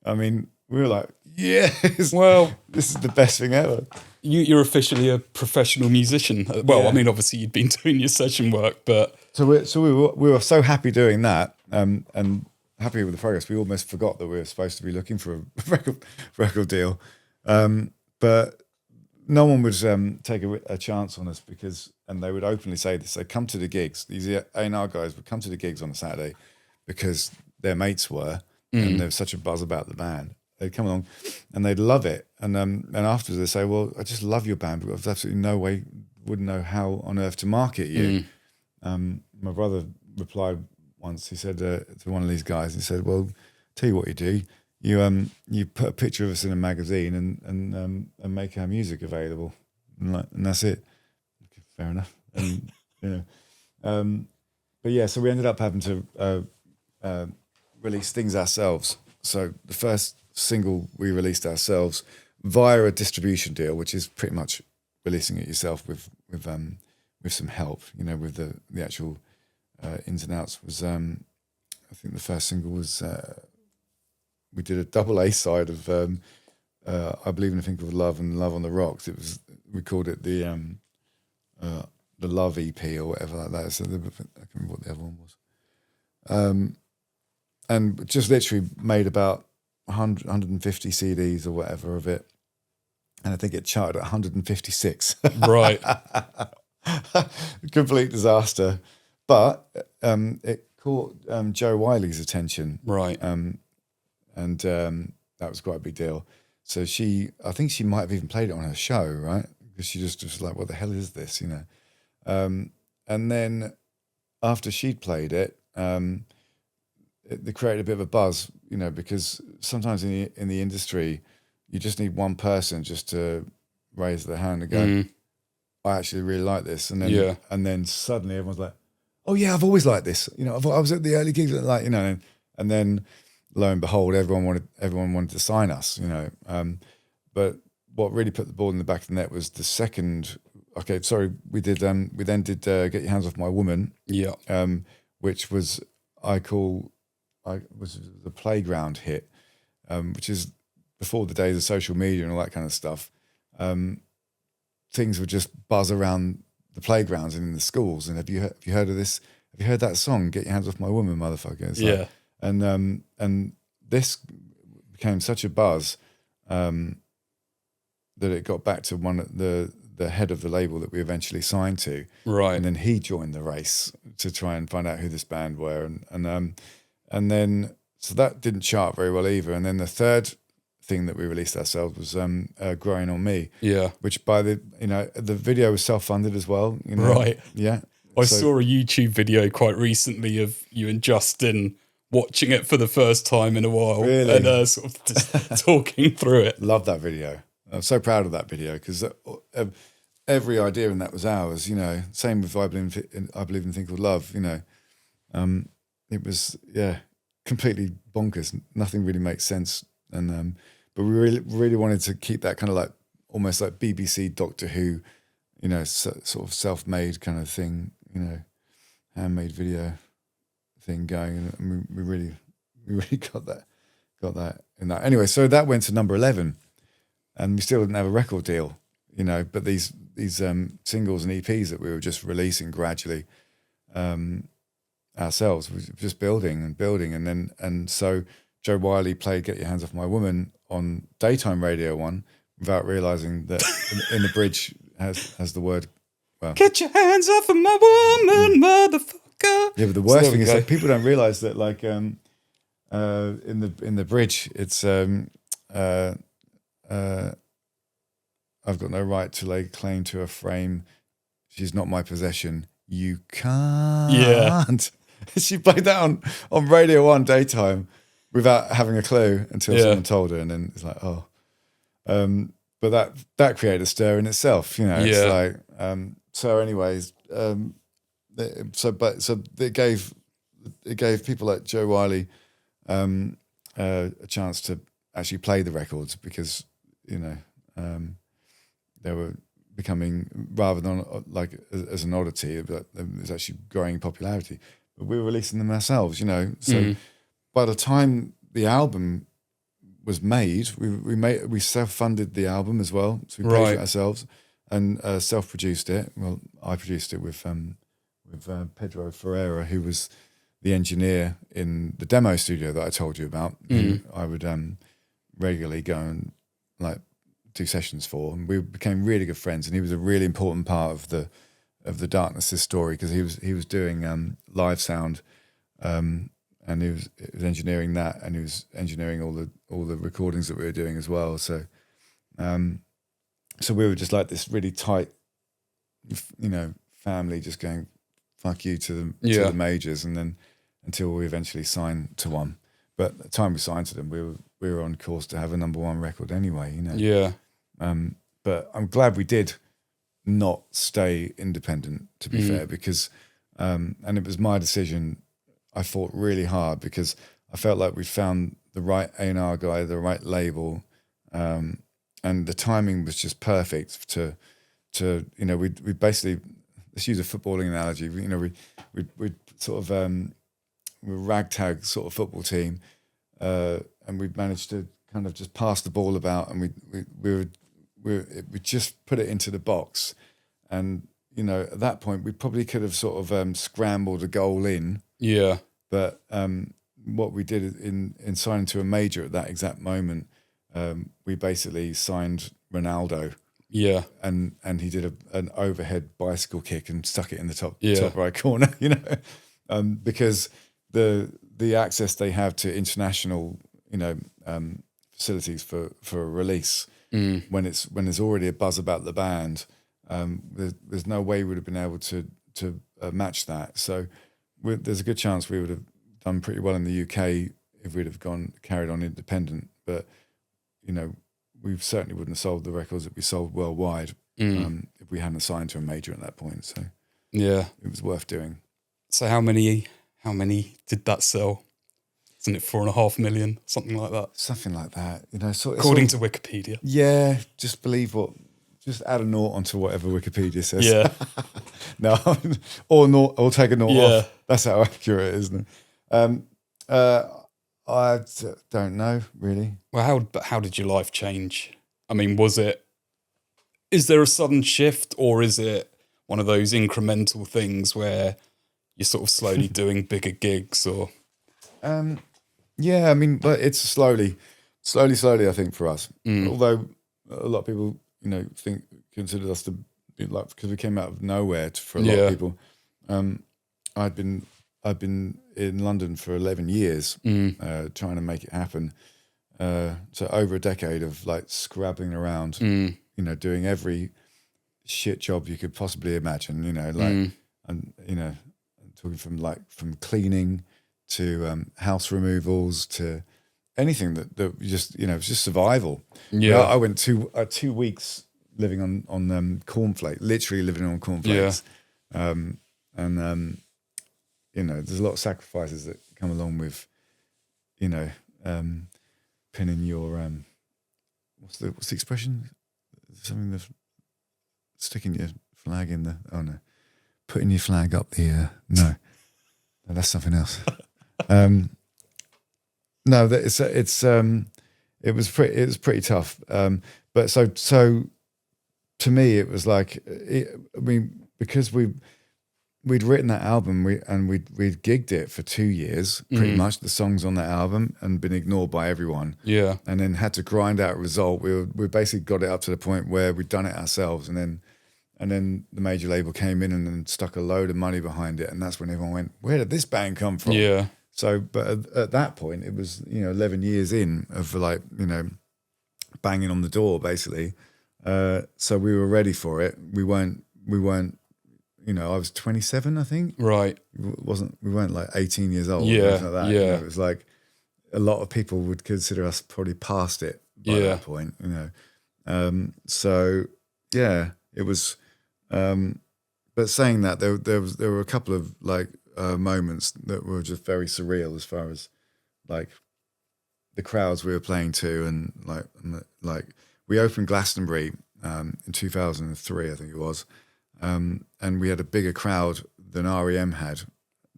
I mean, we were like, yes, well, this is the best thing ever. You're officially a professional musician. Well, I mean, obviously you'd been doing your session work, but so we were so happy doing that, and happy with the progress. We almost forgot that we were supposed to be looking for a record deal, but no one would take a chance on us and they would openly say this. They'd come to the gigs. These A&R guys would come to the gigs on a Saturday because their mates were, and there was such a buzz about the band. They'd come along and they'd love it, and afterwards they'd say, "Well, I just love your band, but there's absolutely no way, wouldn't know how on earth to market you." My brother replied once. He said to one of these guys, he said, "Well, tell you what you do. You put a picture of us in a magazine and make our music available, and that's it." Okay, fair enough. And but yeah, so we ended up having to release things ourselves. So the first single we released ourselves via a distribution deal, which is pretty much releasing it yourself with some help, with the actual ins and outs, was I think the first single was we did a double A side of I Believe in a Thing Called Love and Love on the Rocks. We called it the Love EP or whatever like that. So I can't remember what the other one was. And just literally made about 150 CDs or whatever of it. And I think it charted at 156. Right. Complete disaster. But it caught Joe Wiley's attention. Right. And that was quite a big deal. So I think she might have even played it on her show, right? Because she just was like, what the hell is this, And then after she'd played it, it created a bit of a buzz, because sometimes in the industry, you just need one person just to raise their hand and go, I actually really like this. And then suddenly everyone's like, oh yeah, I've always liked this. I was at the early gigs, and then lo and behold, everyone wanted to sign us, but what really put the ball in the back of the net was the second. Okay, sorry, we then did Get Your Hands Off My Woman, which was was the playground hit, which is before the days of social media and all that kind of stuff. Things would just buzz around the playgrounds and in the schools. And have you heard of this? Have you heard that song, Get Your Hands Off My Woman, motherfucker? It's like, and this became such a buzz that it got back to the head of the label that we eventually signed to. Right. And then he joined the race to try and find out who this band were. And then, so that didn't chart very well either. And then the third thing that we released ourselves was Growing on Me. Yeah. Which the video was self-funded as well. Right. Yeah. I saw a YouTube video quite recently of you and Justin watching it for the first time in a while. Really? And sort of just talking through it. Love that video. I'm so proud of that video because every idea in that was ours, Same with I Believe in a Thing Called Love, It was, completely bonkers. Nothing really makes sense. And but we really wanted to keep that kind of like almost like BBC Doctor Who, sort of self-made kind of thing, handmade video thing going. And we really got that in that. Anyway, so that went to number 11, and we still didn't have a record deal, But these singles and EPs that we were just releasing gradually ourselves, we were just building, and so Joe Wiley played Get Your Hands Off My Woman on daytime Radio 1 without realising that in the bridge has the word, well... Get your hands off of my woman, motherfucker. Yeah, but the worst thing is that people don't realise that, like, in the bridge, it's... I've got no right to lay claim to her frame. She's not my possession. You can't. Yeah. She played that on Radio 1 daytime without having a clue until someone told her, and then it's like, oh. But that created a stir in itself, It's like, so anyways, so it gave people like Joe Wiley a chance to actually play the records because, they were becoming, rather than like as an oddity, but it was actually growing in popularity. But we were releasing them ourselves, So by the time the album was made, we self-funded the album as well, so we paid it ourselves and self-produced it. Well, I produced it with Pedro Ferreira, who was the engineer in the demo studio that I told you about. Who I would regularly go and like do sessions for, and we became really good friends. And he was a really important part of the Darkness's story because he was doing live sound, and he was engineering that, and he was engineering all the recordings that we were doing as well. So, so we were just like this really tight, family, just going fuck you to the majors, and then until we eventually signed to one. But at the time we signed to them, we were on course to have a number one record anyway, Yeah. But I'm glad we did not stay independent, to be fair, because and it was my decision. I fought really hard because I felt like we found the right A&R guy, the right label, and the timing was just perfect to we basically, let's use a footballing analogy. We sort of we're a ragtag sort of football team, and we managed to kind of just pass the ball about, and we just put it into the box, and at that point we probably could have sort of scrambled a goal in. Yeah. But what we did in signing to a major at that exact moment, we basically signed Ronaldo. Yeah. And he did an overhead bicycle kick and stuck it in the top right corner, because the access they have to international, facilities for a release, when there's already a buzz about the band, there's no way we would have been able to match that. So there's a good chance we would have done pretty well in the UK if we'd have carried on independent. But we certainly wouldn't have sold the records that we sold worldwide if we hadn't signed to a major at that point. So yeah, it was worth doing. So how many did that sell? Isn't it 4.5 million, something like that? Something like that, So according to Wikipedia. Yeah, just add a naught onto whatever Wikipedia says. Yeah. No, or take a naught off. That's how accurate it is, isn't it? I don't know, really. Well, how did your life change? I mean, is there a sudden shift, or is it one of those incremental things where you're sort of slowly doing bigger gigs, or? Yeah, I mean, but it's slowly, I think, for us. Although a lot of people, considered us to be like, because we came out of nowhere for a lot of people. I've been in London for 11 years, trying to make it happen. So over a decade of like scrabbling around, doing every shit job you could possibly imagine. And talking from cleaning to house removals to anything that just it's just survival. Yeah, I went 2 weeks living on cornflakes, literally living on cornflakes. Yeah. There's a lot of sacrifices that come along with, pinning your what's the expression? Something that sticking your flag in putting your flag up the no, that's something else. No, it was pretty tough. But so to me, it was like, because we'd written that album, we'd gigged it for 2 years, pretty much, the songs on that album, and been ignored by everyone. Yeah, and then had to grind out a result. We basically got it up to the point where we'd done it ourselves, and then the major label came in and then stuck a load of money behind it, and that's when everyone went, "Where did this band come from?" Yeah. So, but at that point, it was 11 years in of banging on the door, basically. So we were ready for it. We weren't. I was 27, I think. Right. We weren't like 18 years old. Yeah. Or anything like that. Yeah. It was like a lot of people would consider us probably past it by that point. So yeah, it was. But saying that, there were a couple of moments that were just very surreal as far as like the crowds we were playing to, and like we opened Glastonbury in 2003, I think it was. And we had a bigger crowd than REM had.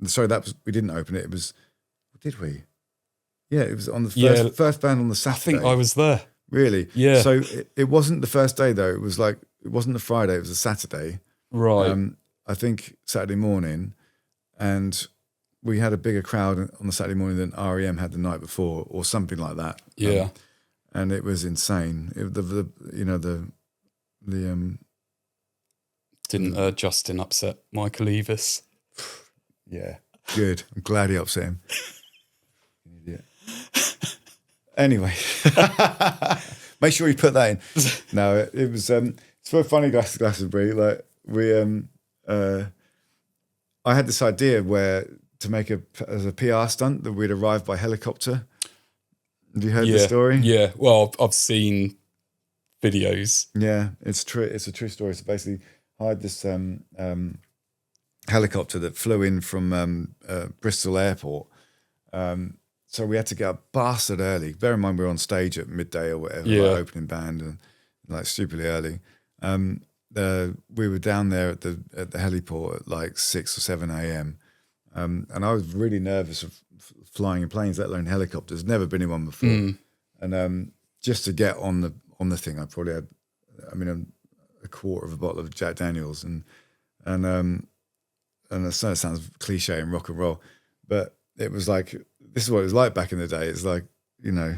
Sorry, we didn't open it. It was, did we? Yeah, it was on the first band on the Saturday. I think I was there. Really? Yeah. So it wasn't the first day though. It wasn't a Friday. It was a Saturday. Right. I think Saturday morning, and we had a bigger crowd on the Saturday morning than REM had the night before, or something like that. Yeah. And it was insane. Didn't Justin upset Michael Eavis? Yeah, good. I'm glad he upset him. Idiot. Anyway, make sure you put that in. No, it was. It's very funny, Glastonbury. Like I had this idea to make as a PR stunt that we'd arrive by helicopter. Have you heard the story? Yeah. Well, I've seen videos. Yeah, it's true. It's a true story. So basically, I had this helicopter that flew in from Bristol Airport. so we had to get up bastard early. Bear in mind we were on stage at midday or whatever, Yeah. like opening band, and like stupidly early. We were down there at the heliport at like 6 or 7 a.m. And I was really nervous of flying in planes, let alone helicopters. Never been in one before, and just to get on the thing, I probably had, a quarter of a bottle of Jack Daniels, and I know it sounds cliche in rock and roll, but it was like, this is what it was like back in the day. It's like, and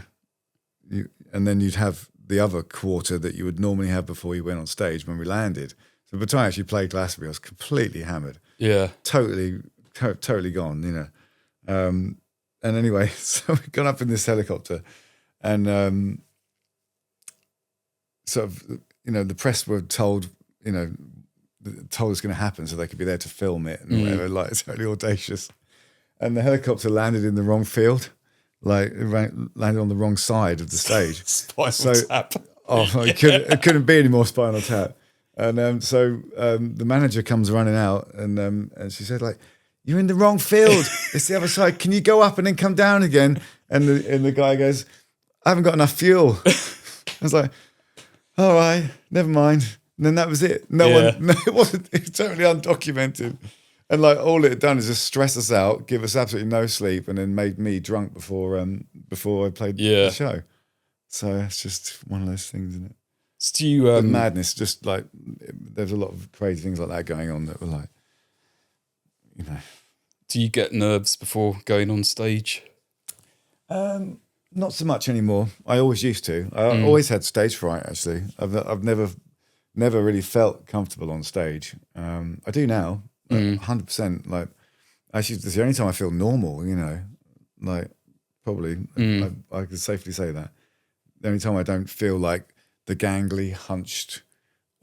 then you'd have the other quarter that you would normally have before you went on stage when we landed. So by the time I actually played Glastonbury, I was completely hammered. Yeah. Totally gone, And anyway, so we got up in this helicopter, and sort of, the press were told it's going to happen so they could be there to film it and whatever. Like, it's totally audacious. And the helicopter landed in the wrong field, like it landed on the wrong side of the stage. Spinal Tap. Oh, it couldn't be any more Spinal Tap. And so the manager comes running out, and she said, like, "You're in the wrong field. It's the other side. Can you go up and then come down again?" And the guy goes, "I haven't got enough fuel." I was like, "All right, never mind." And then that was it. It wasn't. It was totally undocumented. And like, all it had done is just stress us out, give us absolutely no sleep, and then made me drunk before I played the show. So it's just one of those things, isn't it? So do you the madness, just like, there's a lot of crazy things like that going on that were like, Do you get nerves before going on stage? Not so much anymore. I always used to. I always had stage fright. Actually, I've never really felt comfortable on stage. I do now, 100%. Like, actually, it's the only time I feel normal. Like, probably I could safely say that. The only time I don't feel like the gangly, hunched,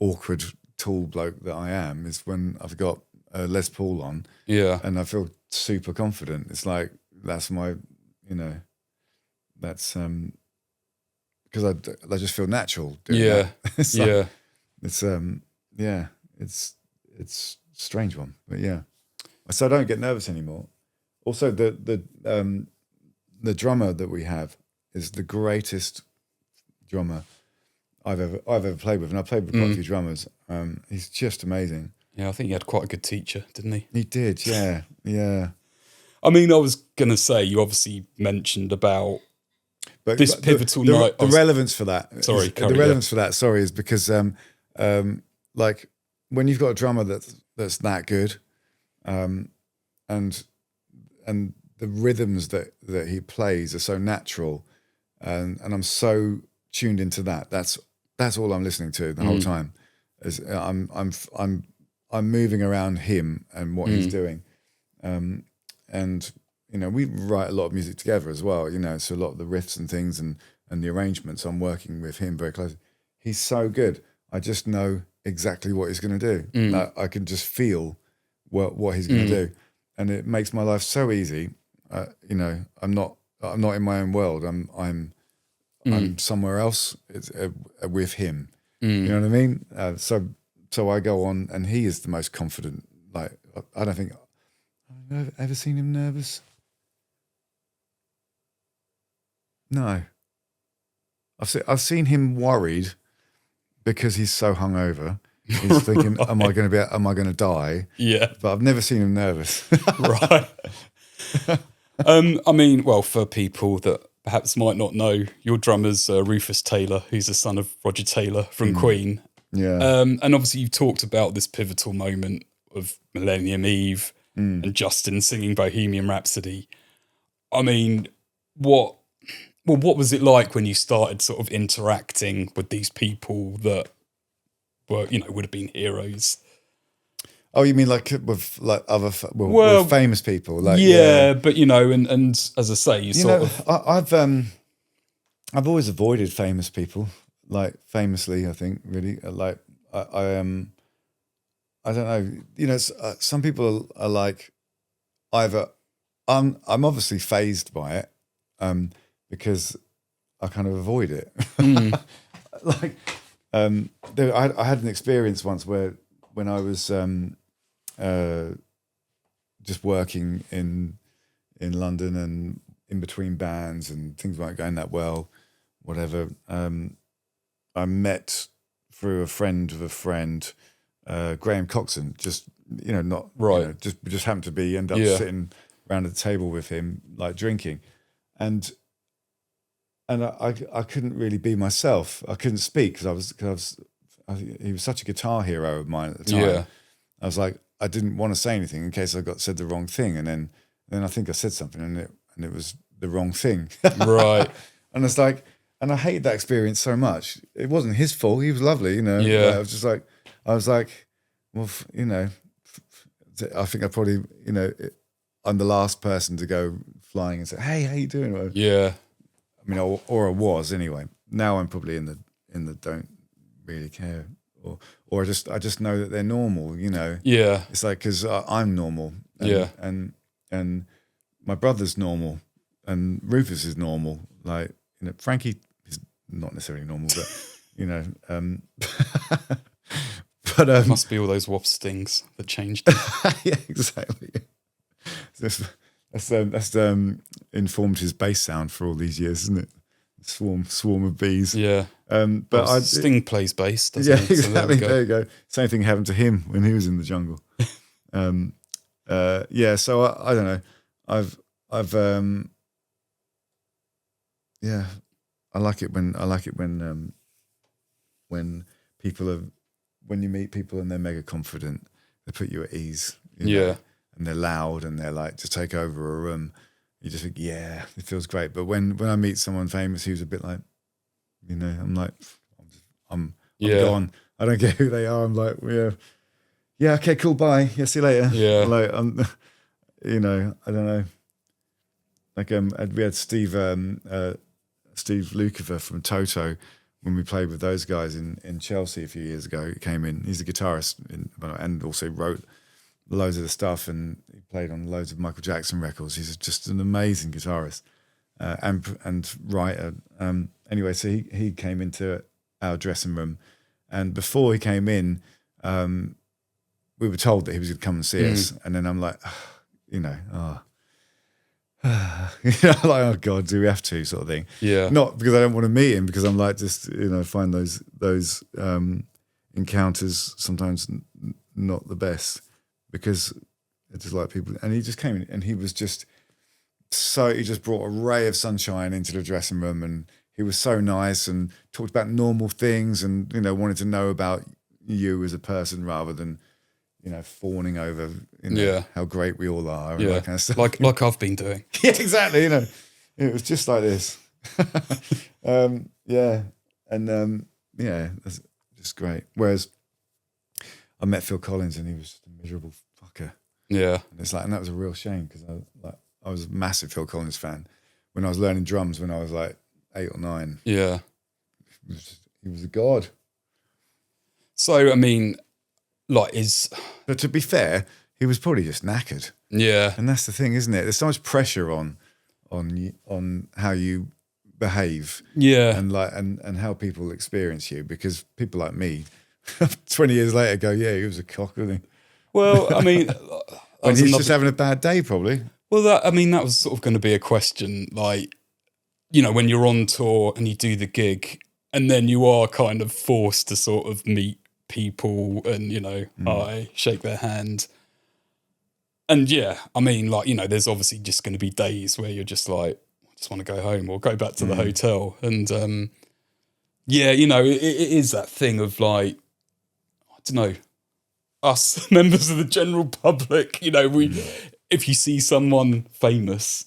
awkward, tall bloke that I am is when I've got a Les Paul on, and I feel super confident. It's like, that's my, that's because I just feel natural doing that. It's like, it's it's a strange one, but so I don't get nervous anymore. Also, the drummer that we have is the greatest drummer I've ever played with, and I played with quite a few drummers. He's just amazing. Yeah, I think he had quite a good teacher, didn't he? He did, yeah. I mean, I was going to say, you obviously mentioned about this pivotal night. The relevance for that. Sorry, is because like, when you've got a drummer that's that good, and the rhythms that he plays are so natural, and I'm so tuned into that. That's all I'm listening to the whole time. Is I'm moving around him and what he's doing, and we write a lot of music together as well. So a lot of the riffs and things and the arrangements, I'm working with him very closely. He's so good. I just know exactly what he's going to do. Like, I can just feel what he's going to do, and it makes my life so easy. I'm not in my own world. I'm somewhere else. It's with him. You know what I mean? So I go on, and he is the most confident. Like, I don't think I've ever seen him nervous. No. I've seen him worried because he's so hungover. He's thinking, "Am I going to die?" Yeah, but I've never seen him nervous. Right. I mean, well, for people that perhaps might not know, your drummer's Rufus Taylor, who's the son of Roger Taylor from Queen. Yeah. And obviously you've talked about this pivotal moment of Millennium Eve and Justin singing Bohemian Rhapsody. I mean, what was it like when you started sort of interacting with these people that were, would have been heroes? Oh, you mean like with like other with famous people? Like, but and as I say, I've always avoided famous people. Like, famously, I think, really. Like, I don't know. Some people are like, either I'm obviously fazed by it, because I kind of avoid it. Like, I had an experience once when I was just working in London and in between bands and things weren't going that well, whatever. I met through a friend of a friend, Graham Coxon, just, not, Right. just happened to be, end up sitting around the table with him, like drinking. And I couldn't really be myself. I couldn't speak because he was such a guitar hero of mine at the time. Yeah. I was like, I didn't want to say anything in case I said the wrong thing. And then I think I said something and it was the wrong thing. Right. And it's like, and I hated that experience so much. It wasn't his fault. He was lovely, Yeah. But I was like, well, I think I probably, I'm the last person to go flying and say, hey, how you doing? Yeah. I mean, or I was anyway. Now I'm probably in the don't really care, or I just know that they're normal. Yeah. It's like because I'm normal. And my brother's normal, and Rufus is normal. Like Frankie is not necessarily normal, but but Must be all those wasp stings that changed it. yeah, exactly. That's informed his bass sound for all these years, isn't it? Swarm of bees. Yeah. But Sting plays bass, doesn't he? Exactly. So there you go. Same thing happened to him when he was in the jungle. So I don't know. I've I like it when you meet people and they're mega confident, they put you at ease. Yeah. And they're loud and they're like, just take over a room. You just think, yeah, it feels great. But when I meet someone famous who's a bit like, I'm like, I'm gone. I don't care who they are. I'm like, yeah, okay, cool, bye. Yeah, see you later. Yeah. Like, I don't know. Like, we had Steve Lukather from Toto when we played with those guys in Chelsea a few years ago. He came in. He's a guitarist and also wrote loads of the stuff, and he played on loads of Michael Jackson records. He's just an amazing guitarist and writer. Anyway, so he came into our dressing room, and before he came in, we were told that he was going to come and see us, and then I'm like, like, oh God, do we have to, sort of thing? Yeah. Not because I don't want to meet him, because I'm like, just find those encounters sometimes not the best, because it's just like people. And he just came in, and he just brought a ray of sunshine into the dressing room, and he was so nice and talked about normal things, and wanted to know about you as a person rather than fawning over how great we all are and that kind of stuff. Like I've been doing. Yeah, exactly. It was just like this. That's just great. Whereas I met Phil Collins and he was just a miserable fucker. Yeah. And it's like, and that was a real shame, because I was a massive Phil Collins fan when I was learning drums when I was like 8 or 9. Yeah. He was a god. So I mean, but to be fair, he was probably just knackered. Yeah. And that's the thing, isn't it? There's so much pressure on how you behave. Yeah. And how people experience you, because people like me 20 years later go, yeah, he was a cock, wasn't he? Well, I mean, when he's just having a bad day, probably. Well, that was sort of going to be a question, like, when you're on tour and you do the gig, and then you are kind of forced to sort of meet people and, hi, shake their hand. And yeah, I mean, like, there's obviously just going to be days where you're just like, I just want to go home or go back to the hotel. And it is that thing of like, I don't know, us members of the general public, if you see someone famous,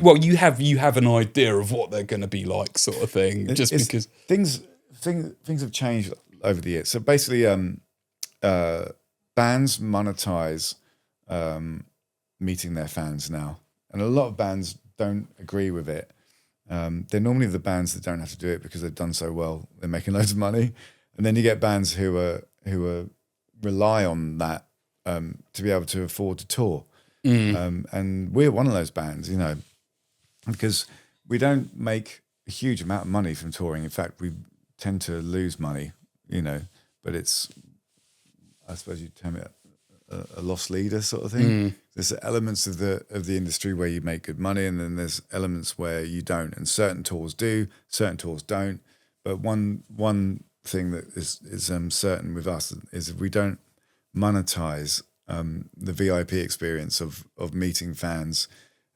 well, you have an idea of what they're going to be like, sort of thing. Because things have changed over the years. So basically, bands monetize meeting their fans now, and a lot of bands don't agree with it. They're normally the bands that don't have to do it because they've done so well, they're making loads of money, and then you get bands who rely on that to be able to afford to tour. And we're one of those bands, because we don't make a huge amount of money from touring. In fact, we tend to lose money, but it's, I suppose you'd term it a lost leader sort of thing. There's elements of the industry where you make good money, and then there's elements where you don't. And certain tours do, certain tours don't. But one thing that is certain with us is if we don't monetize the VIP experience of meeting fans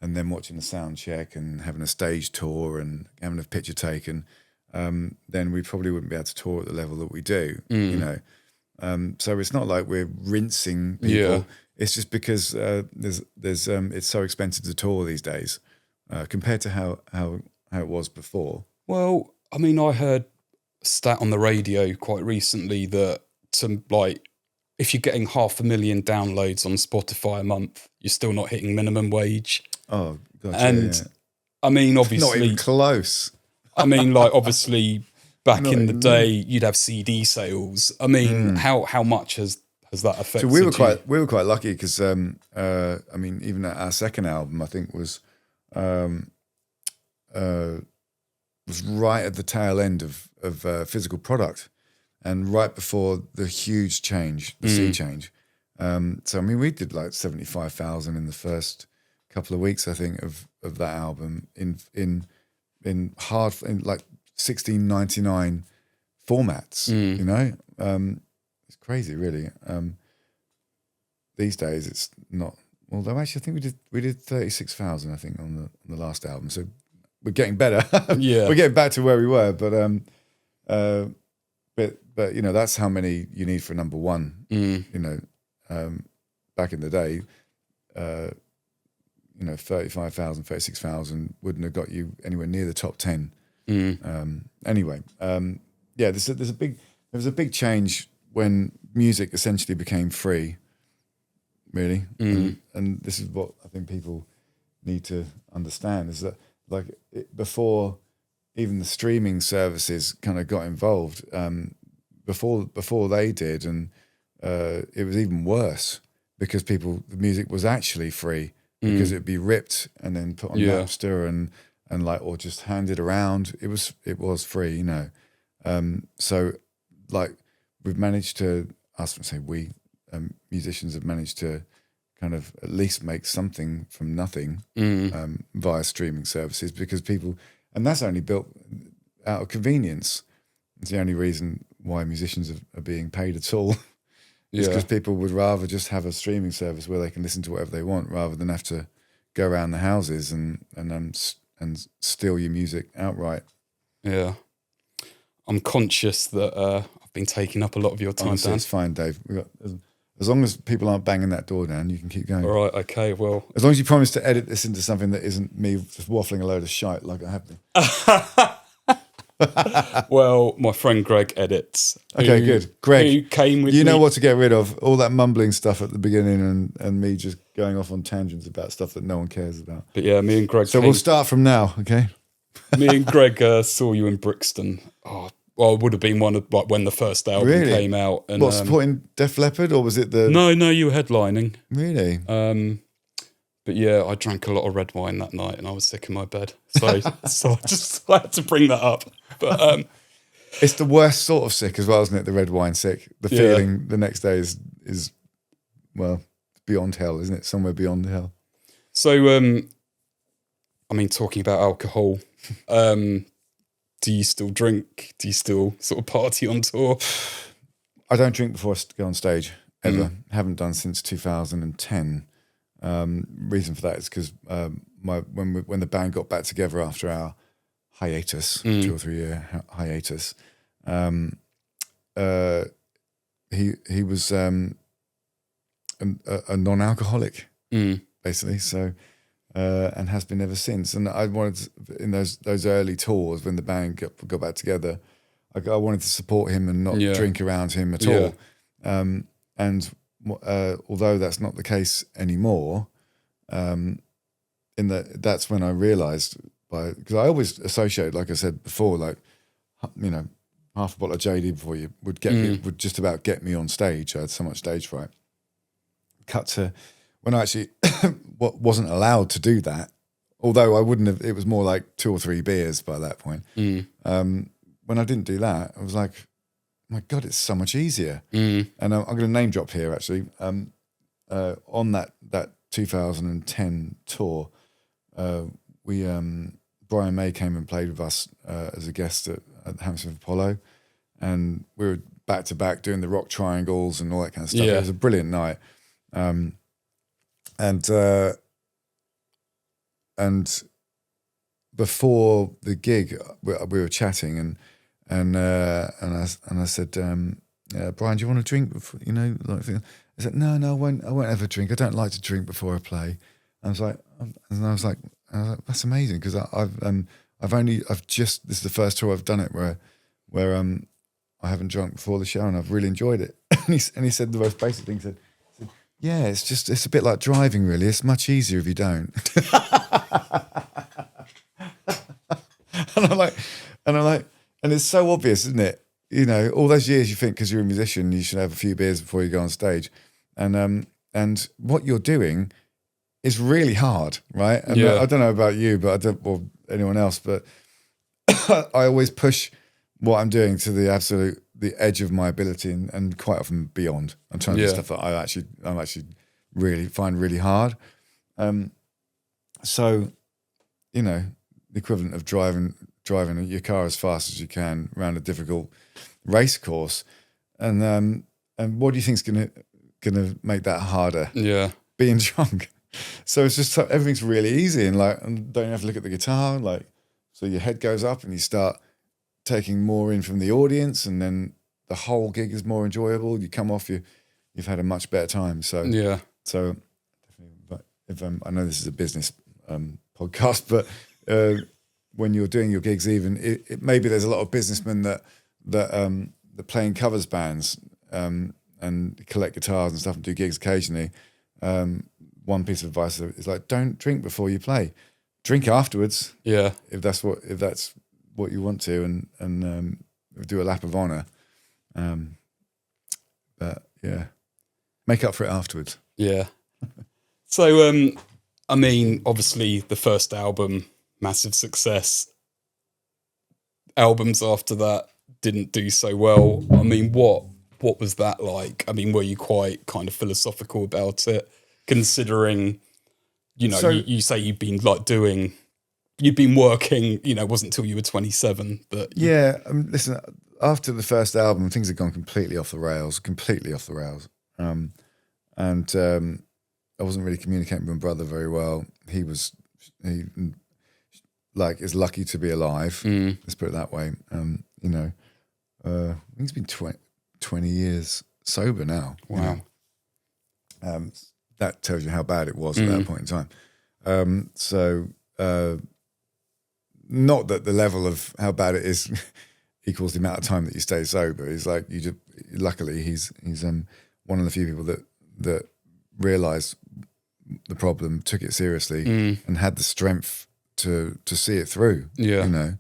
and then watching a sound check and having a stage tour and having a picture taken, then we probably wouldn't be able to tour at the level that we do, you know. So it's not like we're rinsing people. Yeah. It's just because there's it's so expensive to tour these days compared to how it was before. Well, I mean, I heard a stat on the radio quite recently that if you're getting 500,000 downloads on Spotify a month, you're still not hitting minimum wage. Oh, gotcha, and yeah. I mean, obviously, Not even close. I mean, like, obviously, back in the day, you'd have CD sales. I mean, how much has that affected? So we were quite lucky because I mean, even our second album, I think was right at the tail end of physical product, and right before the huge change, the sea change. So I mean, we did like 75,000 in the first couple of weeks, I think, of that album in like 16.99 formats. You know, it's crazy, really. These days, it's not. Although actually, I think we did 36,000, I think, on the last album. So we're getting better. Yeah, we're getting back to where we were, but you know, that's how many you need for number one. You know, back in the day, you know, 35,000, 36,000 wouldn't have got you anywhere near the top 10. Anyway, yeah, there was a big change when music essentially became free, really. And this is what I think people need to understand, is that like before even the streaming services kind of got involved, before they did, and it was even worse because the music was actually free because it'd be ripped and then put on Napster and like, or just handed around. It was free, you know. So like we've managed to, musicians have managed to kind of at least make something from nothing via streaming services, because people, and that's only built out of convenience. It's the only reason why musicians are being paid at all. It's because people would rather just have a streaming service where they can listen to whatever they want rather than have to go around the houses and steal your music outright. Yeah. I'm conscious that I've been taking up a lot of your time, Honestly, Dan. it's fine, Dave. As long as people aren't banging that door down, you can keep going. All right, okay, well. As long as you promise to edit this into something that isn't me just waffling a load of shite like I have been. Well, my friend Greg edits. Okay, good. Greg, who came with you know me. what to get rid of. All that mumbling stuff at the beginning and me just going off on tangents about stuff that no one cares about. But yeah, me and Greg. So we'll start from now, okay? Me and Greg saw you in Brixton. Oh, well, it would have been one of like when the first album came out. And, what, supporting Def Leppard, or was it the? No, you were headlining. Really? But yeah, I drank a lot of red wine that night, and I was sick in my bed. So I just had to bring that up. But it's the worst sort of sick as well, isn't it? The red wine sick. The feeling the next day is well, beyond hell, isn't it? Somewhere beyond hell. So, I mean, talking about alcohol, do you still drink? Do you still sort of party on tour? I don't drink before I go on stage, ever. Haven't done since 2010. Reason for that is because when the band got back together after our hiatus, 2 or 3 year hiatus, he was a non-alcoholic, basically. So and has been ever since. And I wanted in those early tours when the band got back together, I wanted to support him and not drink around him at all. And although that's not the case anymore, that's when I realised, because I always associate, like I said before, like, you know, half a bottle of JD before you would just about get me on stage. I had so much stage fright. Cut to when I actually wasn't allowed to do that, although I wouldn't have. It was more like 2 or 3 beers by that point. When I didn't do that, I was like, my God, it's so much easier. And I'm going to name drop here, actually. on that 2010 tour, we Brian May came and played with us as a guest at Hammersmith Apollo, and we were back to back doing the rock triangles and all that kind of stuff. Yeah. It was a brilliant night, and before the gig, we were chatting, and I said, Brian, do you want a drink before, like, I said, no, I won't ever drink. I don't like to drink before I play. I was like, that's amazing, because this is the first tour I've done it where I haven't drunk before the show, and I've really enjoyed it. and he said the most basic thing. He said, yeah, it's a bit like driving, really. It's much easier if you don't. and I'm like, and it's so obvious, isn't it? All those years you think, because you're a musician, you should have a few beers before you go on stage, and what you're doing is really hard, right? And Yeah. I don't know about you, or anyone else, but I always push what I'm doing to the edge of my ability, and quite often beyond. I'm trying to do stuff that I'm actually really find really hard. So, the equivalent of driving your car as fast as you can around a difficult race course, and what do you think's gonna make that harder? Yeah. Being drunk. So it's just everything's really easy, and don't have to look at the guitar, so your head goes up and you start taking more in from the audience, and then the whole gig is more enjoyable. You come off, you've had a much better time. So Yeah. So, but if I know this is a business podcast, but when you're doing your gigs, even maybe there's a lot of businessmen that playing covers bands and collect guitars and stuff and do gigs occasionally. One piece of advice is don't drink before you play. Drink afterwards. Yeah. If that's what you want to, and do a lap of honor. But yeah, make up for it afterwards. Yeah. So, I mean, obviously the first album, massive success. Albums after that didn't do so well. I mean, what was that like? I mean, were you quite kind of philosophical about it, considering, So- you say you've been working, it wasn't until you were 27, but Yeah, listen, after the first album, things had gone completely off the rails. And I wasn't really communicating with my brother very well. He is lucky to be alive. Let's put it that way. I think he's been 20 years sober now. wow. That tells you how bad it was at that point in time. Not that the level of how bad it is equals the amount of time that you stay sober. He's luckily he's one of the few people that realised the problem, took it seriously, and had the strength to see it through. Yeah.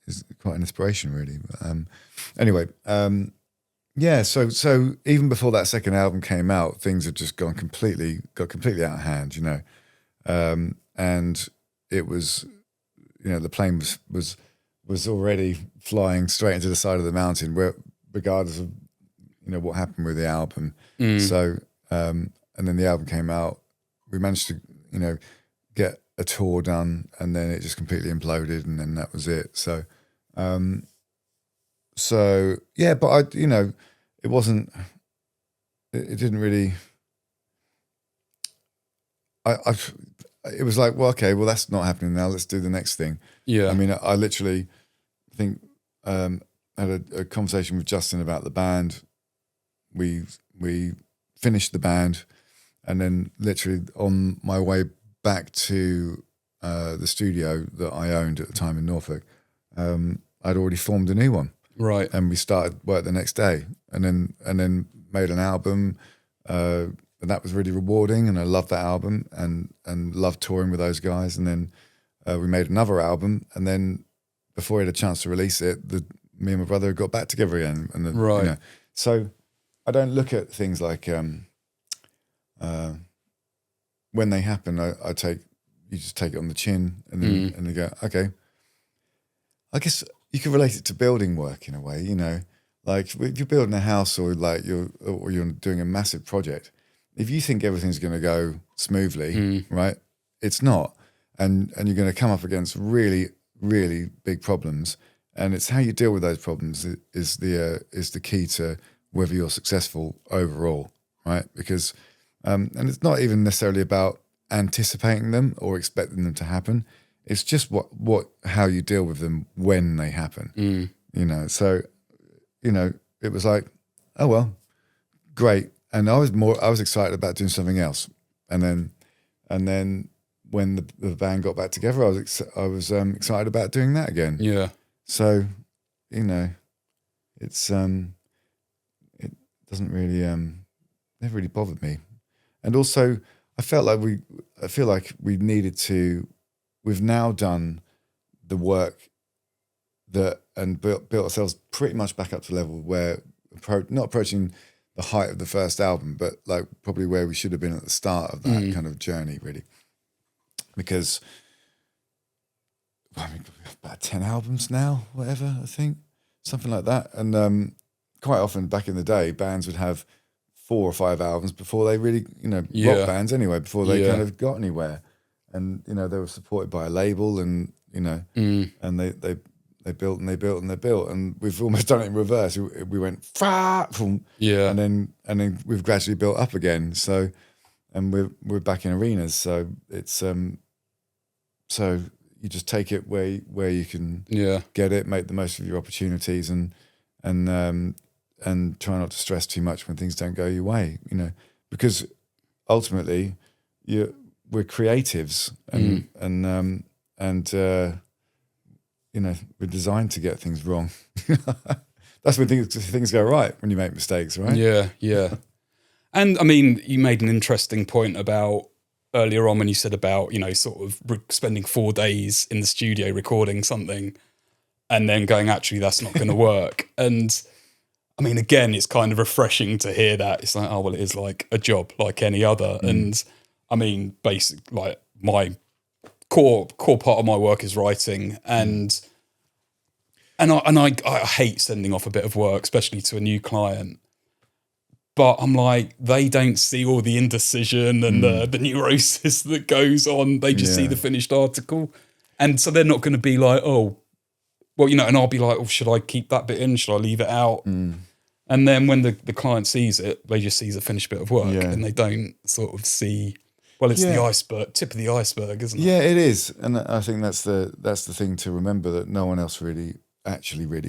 Is quite an inspiration, really. Anyway, yeah. So even before that second album came out, things had just got completely out of hand. And it was, the plane was already flying straight into the side of the mountain, where regardless of what happened with the album. So and then the album came out. We managed to get a tour done, and then it just completely imploded, and then that was it. So yeah, but it wasn't. It didn't really. It was like, well, okay, well, that's not happening now. Let's do the next thing. Yeah. I mean, I literally think had a conversation with Justin about the band. We finished the band, and then literally on my way back to the studio that I owned at the time in Norfolk, I'd already formed a new one. Right. And we started work the next day, and then made an album, and that was really rewarding. And I loved that album, and loved touring with those guys. And then we made another album, and then before we had a chance to release it, me and my brother got back together again. And Right. So I don't look at things like when they happen. You just take it on the chin, and then and you go, okay. I guess you could relate it to building work in a way, like if you're building a house, or you're doing a massive project, if you think everything's going to go smoothly, right? It's not, and you're going to come up against really, really big problems, and it's how you deal with those problems is the key to whether you're successful overall, right? Because and it's not even necessarily about anticipating them or expecting them to happen. It's just how you deal with them when they happen. You know, so it was like, oh well, great. And I was excited about doing something else. And then when the band got back together, I was excited about doing that again. Yeah. So, it's it doesn't really never really bothered me. And also I feel like we needed to. We've now done the work and built ourselves pretty much back up to level where not approaching the height of the first album, but like probably where we should have been at the start of that kind of journey, really. Because we've got about 10 albums now, whatever, I think, something like that. And quite often back in the day, bands would have 4 or 5 albums before they really, rock bands anyway, before they kind of got anywhere. And they were supported by a label, and and they built and they built and they built, and we've almost done it in reverse. We went and then we've gradually built up again. So, and we're back in arenas. So it's so you just take it where you can get it, make the most of your opportunities, and try not to stress too much when things don't go your way. Because ultimately we're creatives, and we're designed to get things wrong. That's when things go right, when you make mistakes, right? Yeah. And I mean, you made an interesting point about earlier on when you said about, sort of spending 4 days in the studio recording something and then going, actually, that's not going to work. And I mean, again, it's kind of refreshing to hear that. It's like, oh, well, it is like a job like any other. And I mean, like my core part of my work is writing, and I hate sending off a bit of work, especially to a new client. But I'm like, they don't see all the indecision and the neurosis that goes on. They just see the finished article, and so they're not going to be like, oh, well, and I'll be like, oh, should I keep that bit in? Should I leave it out? And then when the client sees it, they just sees a finished bit of work, and they don't sort of see. Well, it's the iceberg, tip of the iceberg, isn't it? Yeah, it is, and I think that's the thing to remember, that no one else really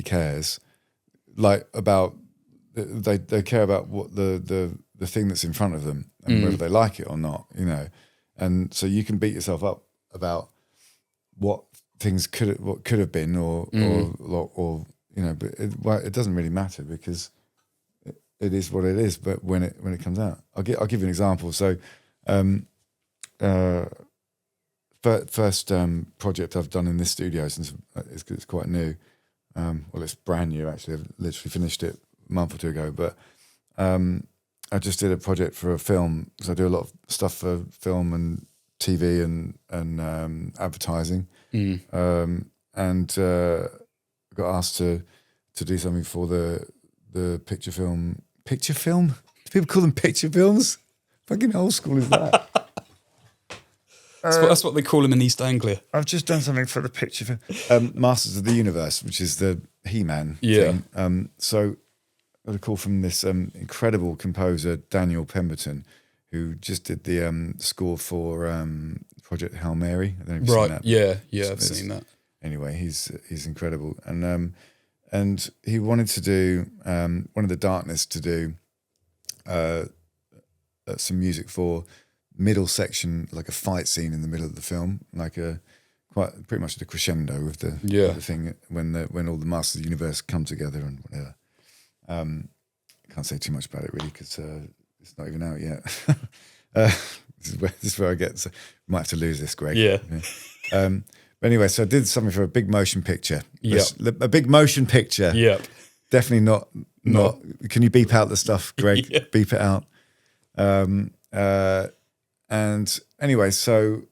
cares, like about they care about what the thing that's in front of them and whether they like it or not, and so you can beat yourself up about what things could have been or but it doesn't really matter, because it is what it is. But when it comes out, I'll give you an example. So. First project I've done in this studio since it's quite new. Well, it's brand new actually. I've literally finished it a month or two ago. But I just did a project for a film. So I do a lot of stuff for film and TV and advertising. And got asked to do something for the picture film. Picture film? Do people call them picture films? Fucking old school is that? That's what they call them in East Anglia. I've just done something for the picture film. Masters of the Universe, which is the He-Man thing. So I got a call from this incredible composer, Daniel Pemberton, who just did the score for Project Hail Mary. I don't know if you've seen that. Yeah, I've seen that. Anyway, he's incredible. And he wanted to do, wanted the Darkness to do some music for middle section, like a fight scene in the middle of the film, like pretty much the crescendo of the thing when all the Masters of the Universe come together and whatever. I can't say too much about it really, because it's not even out yet. This is where I get. So might have to lose this, Greg. Yeah. But anyway, so I did something for a big motion picture. A big motion picture. Yep. Definitely not. Can you beep out the stuff, Greg? Yeah. Beep it out. And anyway, so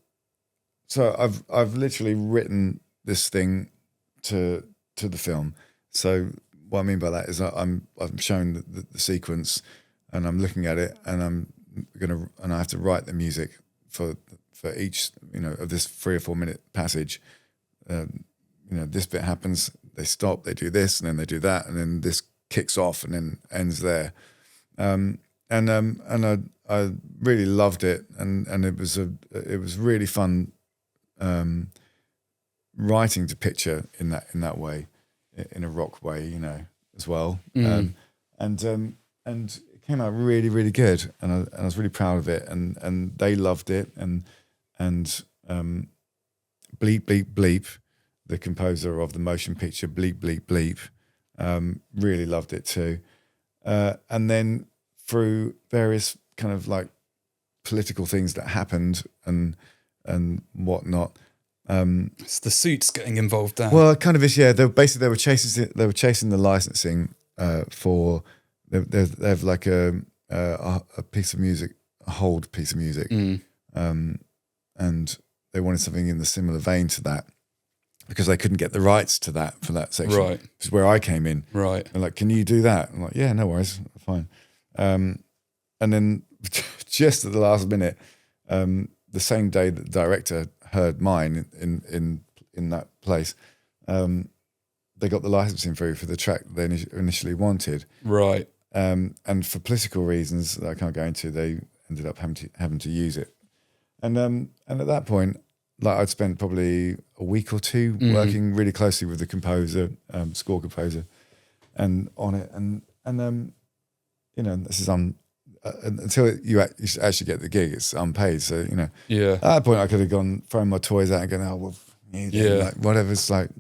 I've literally written this thing to the film. So what I mean by that is I'm showing the sequence, and I'm looking at it, and I'm and I have to write the music for each, of this 3 or 4 minute passage. This bit happens, they stop, they do this, and then they do that, and then this kicks off and then ends there. And I really loved it, and it was really fun writing to picture in that way, in a rock way, as well. And it came out really, really good, and I was really proud of it, and they loved it, and Bleep Bleep Bleep, the composer of the motion picture Bleep Bleep Bleep, really loved it too. And then through various kind of like political things that happened and whatnot. It's the suits getting involved there. Well, kind of is, yeah. They were chasing the licensing for. They have like a piece of music, a hold piece of music, and they wanted something in the similar vein to that, because they couldn't get the rights to that for that section. Right. Which is where I came in. Right. And like, can you do that? I'm like, yeah, no worries, fine. And then just at the last minute, the same day that the director heard mine in that place, they got the licensing through for the track they initially wanted. Right. And for political reasons that I can't go into, they ended up having to use it. And at that point, like, I'd spent probably a week or two working really closely with the composer, score composer, and on it. And this is until you actually get the gig, it's unpaid. So Yeah. at that point, I could have thrown my toys out and gone, oh well, like, whatever's like,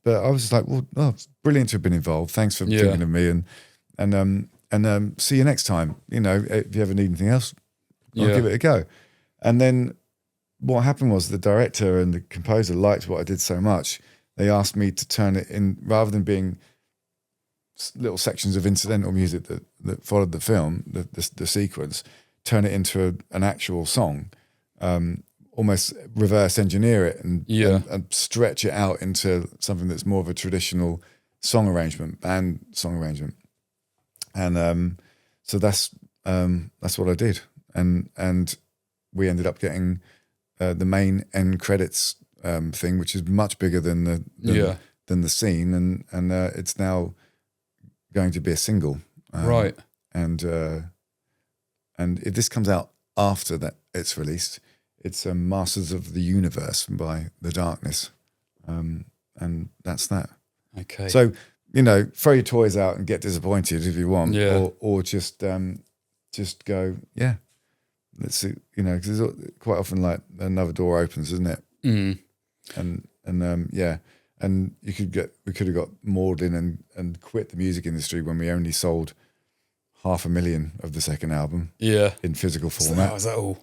but I was just like, well, it's brilliant to have been involved. Thanks for thinking of me, and see you next time. If you ever need anything else, I'll give it a go. And then what happened was the director and the composer liked what I did so much, they asked me to turn it in, rather than being little sections of incidental music that followed the film, the sequence, turn it into an actual song, almost reverse engineer it and stretch it out into something that's more of a traditional band song arrangement. And so that's what I did. And we ended up getting the main end credits thing, which is much bigger than the scene, and it's now going to be a single, right? And if this comes out after that it's released, it's Masters of the Universe by The Darkness, and that's that. Okay. So throw your toys out and get disappointed if you want, or just go, yeah. Let's see, because quite often like another door opens, isn't it? And we could have got mauled in and quit the music industry when we only sold 500,000 of the second album. Yeah, in physical format. Is that all?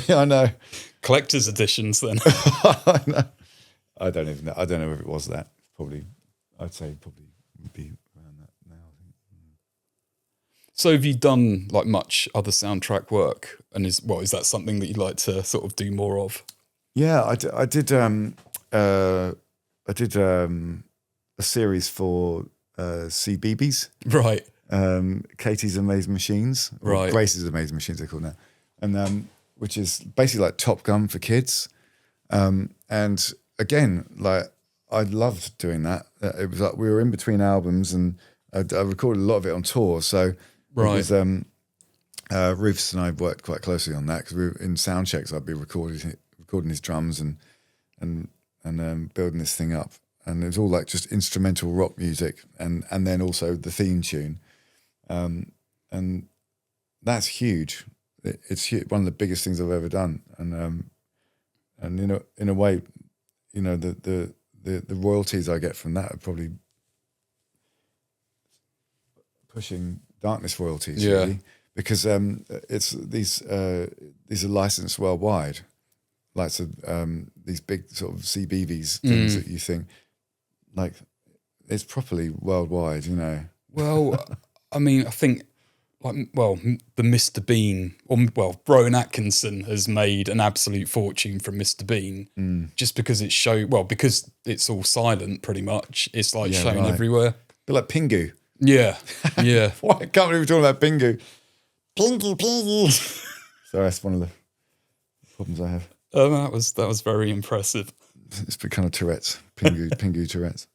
I know. Collector's editions, then. I know. I don't even know. I don't know if it was that. I'd say probably would be around that now. I think. So have you done like much other soundtrack work, and is that something that you'd like to sort of do more of? Yeah, I did a series for CBeebies, right? Katie's Amazing Machines, or right? Grace's Amazing Machines, they're called now, and which is basically like Top Gun for kids. And again, like, I loved doing that. It was like we were in between albums, and I recorded a lot of it on tour. So right. It was, Rufus and I worked quite closely on that, because we were in sound checks. I'd be recording his drums and building this thing up, and it was all like just instrumental rock music, and then also the theme tune, and that's huge. It's huge, one of the biggest things I've ever done, and in a way, the royalties I get from that are probably pushing Darkness royalties, really, because it's these are licensed worldwide. Like, so, these big sort of CBeebies things that you think, like, it's properly worldwide, Well, I mean, I think, the Mr. Bean, Rowan Atkinson has made an absolute fortune from Mr. Bean, just because because it's all silent, pretty much. It's like shown everywhere. But like Pingu. Yeah, yeah. Why I can't believe we're talking about Pingu. Pingu. So that's one of the problems I have. That was very impressive. It's kind of Tourette's, Pingu Tourette's.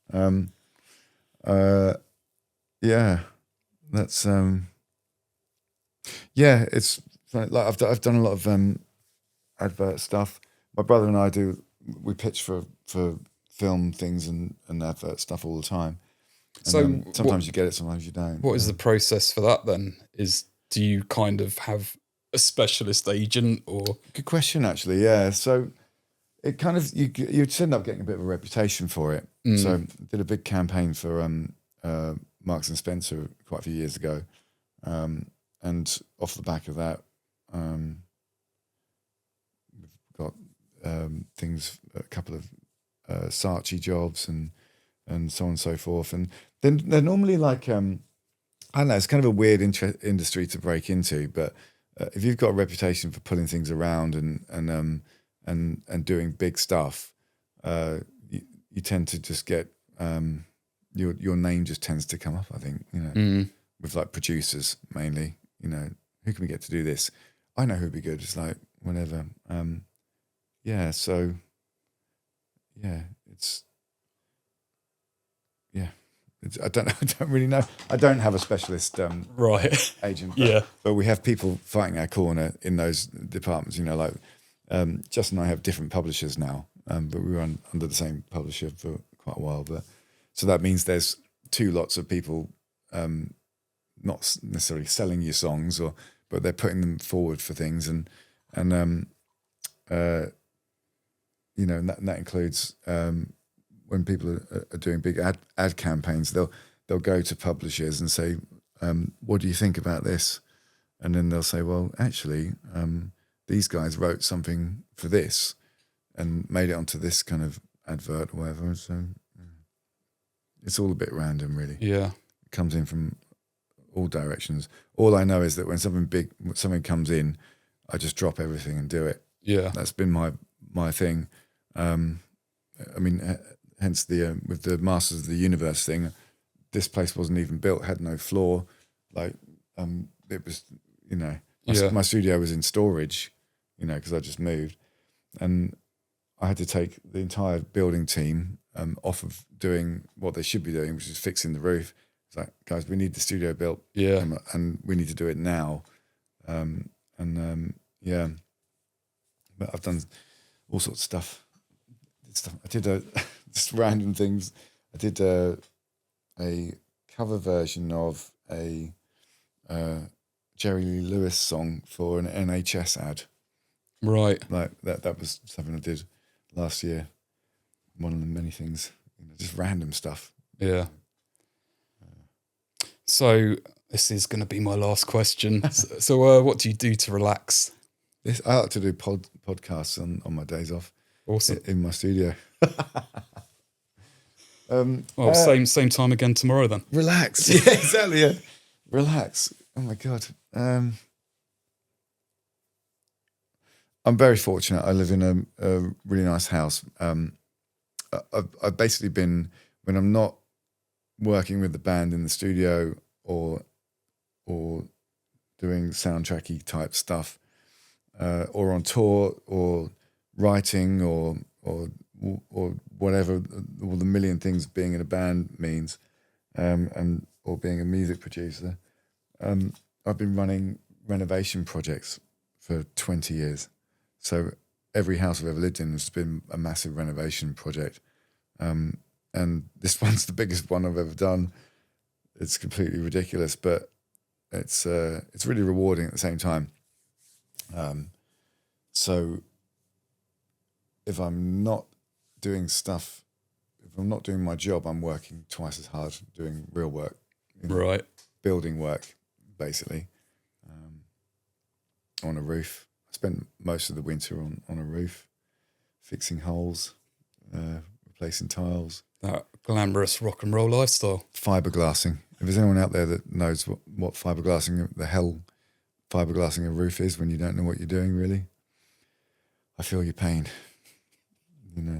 Yeah, that's yeah. It's like I've done a lot of advert stuff. My brother and I we pitch for film things and advert stuff all the time. And, So sometimes you get it, sometimes you don't. What is the process for that then? Do you kind of have a specialist agent or? Good question, actually. Yeah, so it kind of you end up getting a bit of a reputation for it. So I did a big campaign for Marks and Spencer quite a few years ago, and off the back of that, we've got things, a couple of Saatchi jobs and so on and so forth. And then they're normally like I don't know. It's kind of a weird industry to break into, but if you've got a reputation for pulling things around and doing big stuff, you tend to just get your name just tends to come up. I think with like producers mainly. Who can we get to do this? I know who'd be good. It's like whenever. Yeah. So. Yeah, I don't really know. I don't have a specialist Right. agent. Yeah. But we have people fighting our corner in those departments. Like Justin and I have different publishers now, but we were under the same publisher for quite a while. But so that means there's two lots of people, not necessarily selling your songs, but they're putting them forward for things, and that includes when people are doing big ad campaigns, they'll go to publishers and say, what do you think about this? And then they'll say, well, actually, these guys wrote something for this and made it onto this kind of advert or whatever. So it's all a bit random, really. Yeah. It comes in from all directions. All I know is that when something comes in, I just drop everything and do it. Yeah. That's been my thing. Hence with the Masters of the Universe thing, this place wasn't even built, had no floor. Like, it was, my studio was in storage, because I just moved. And I had to take the entire building team off of doing what they should be doing, which is fixing the roof. It's like, guys, we need the studio built. Yeah. And we need to do it now. Yeah. But I've done all sorts of stuff. I did just random things. I did a cover version of a Jerry Lee Lewis song for an NHS ad. Right. Like that was something I did last year. One of the many things, just random stuff. Yeah. So this is going to be my last question. So what do you do to relax? I like to do podcasts on my days off. Awesome. In my studio. Same time again tomorrow then. Relax. Yeah, exactly. Yeah. Relax. Oh my God. I'm very fortunate. I live in a really nice house. I've basically been, when I'm not working with the band in the studio or doing soundtracky type stuff, or on tour or writing or whatever, all the million things being in a band means, or being a music producer. I've been running renovation projects for 20 years. So every house I've ever lived in has been a massive renovation project. And this one's the biggest one I've ever done. It's completely ridiculous, but it's really rewarding at the same time. So if I'm not doing stuff, if I'm not doing my job, I'm working twice as hard doing real work. Right. Building work, basically. On a roof. I spent most of the winter on a roof, fixing holes, replacing tiles. That glamorous rock and roll lifestyle. Fiberglassing. If there's anyone out there that knows what fiberglassing, the hell fiberglassing a roof is when you don't know what you're doing, really, I feel your pain.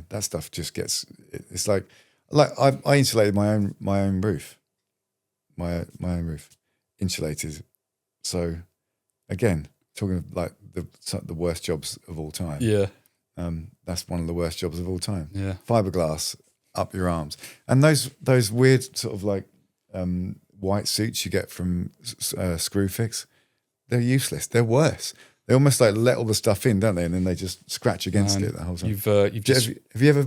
That stuff just gets. It's like I insulated my own roof. my own roof, insulated. So again, talking of like the worst jobs of all time. Yeah. That's one of the worst jobs of all time. Yeah. Fiberglass up your arms, and those weird sort of like white suits you get from Screwfix, they're useless. They're worse. They almost like let all the stuff in, don't they? And then they just scratch against it the whole time. Have you ever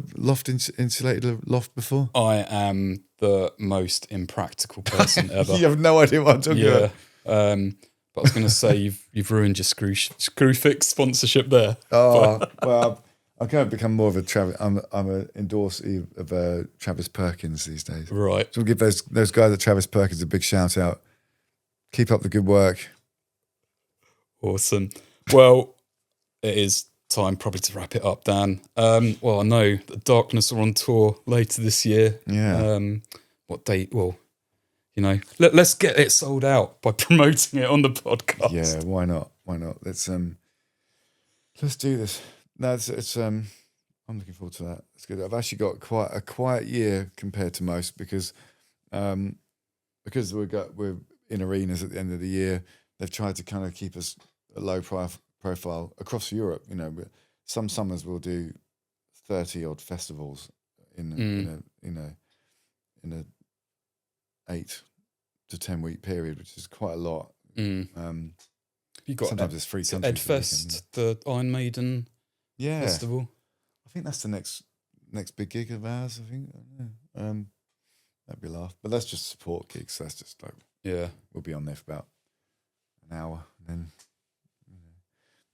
insulated a loft before? I am the most impractical person ever. You have no idea what I'm talking about. But I was going to say you've ruined your Screwfix sponsorship there. Oh well, I'm going to become more of a Travis. I'm an endorsee of Travis Perkins these days. Right. So we'll give those guys at Travis Perkins a big shout out. Keep up the good work. Awesome. Well, it is time probably to wrap it up, Dan. Well, I know that Darkness are on tour later this year. Yeah. What date? Well, you know, let's get it sold out by promoting it on the podcast. Yeah, why not? Why not? Let's do this. No, it's I'm looking forward to that. It's good. I've actually got quite a quiet year compared to most because we're in arenas at the end of the year. They've tried to kind of keep us a low profile across Europe. You know, some summers we'll do 30 odd festivals in a 8 to 10 week period, which is quite a lot. You got sometimes it's free countries. Edfest, the Iron Maiden festival. I think that's the next big gig of ours. I think that'd be a laugh, but that's just support gigs. So that's just like we'll be on there for about an hour, and then.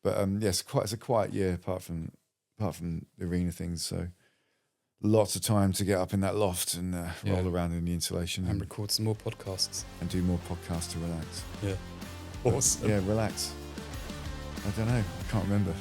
But yes, it's a quiet year apart from the arena things. So lots of time to get up in that loft and roll around in the insulation and record some more podcasts and do more podcasts to relax. Yeah, awesome. Yeah, relax. I don't know. I can't remember.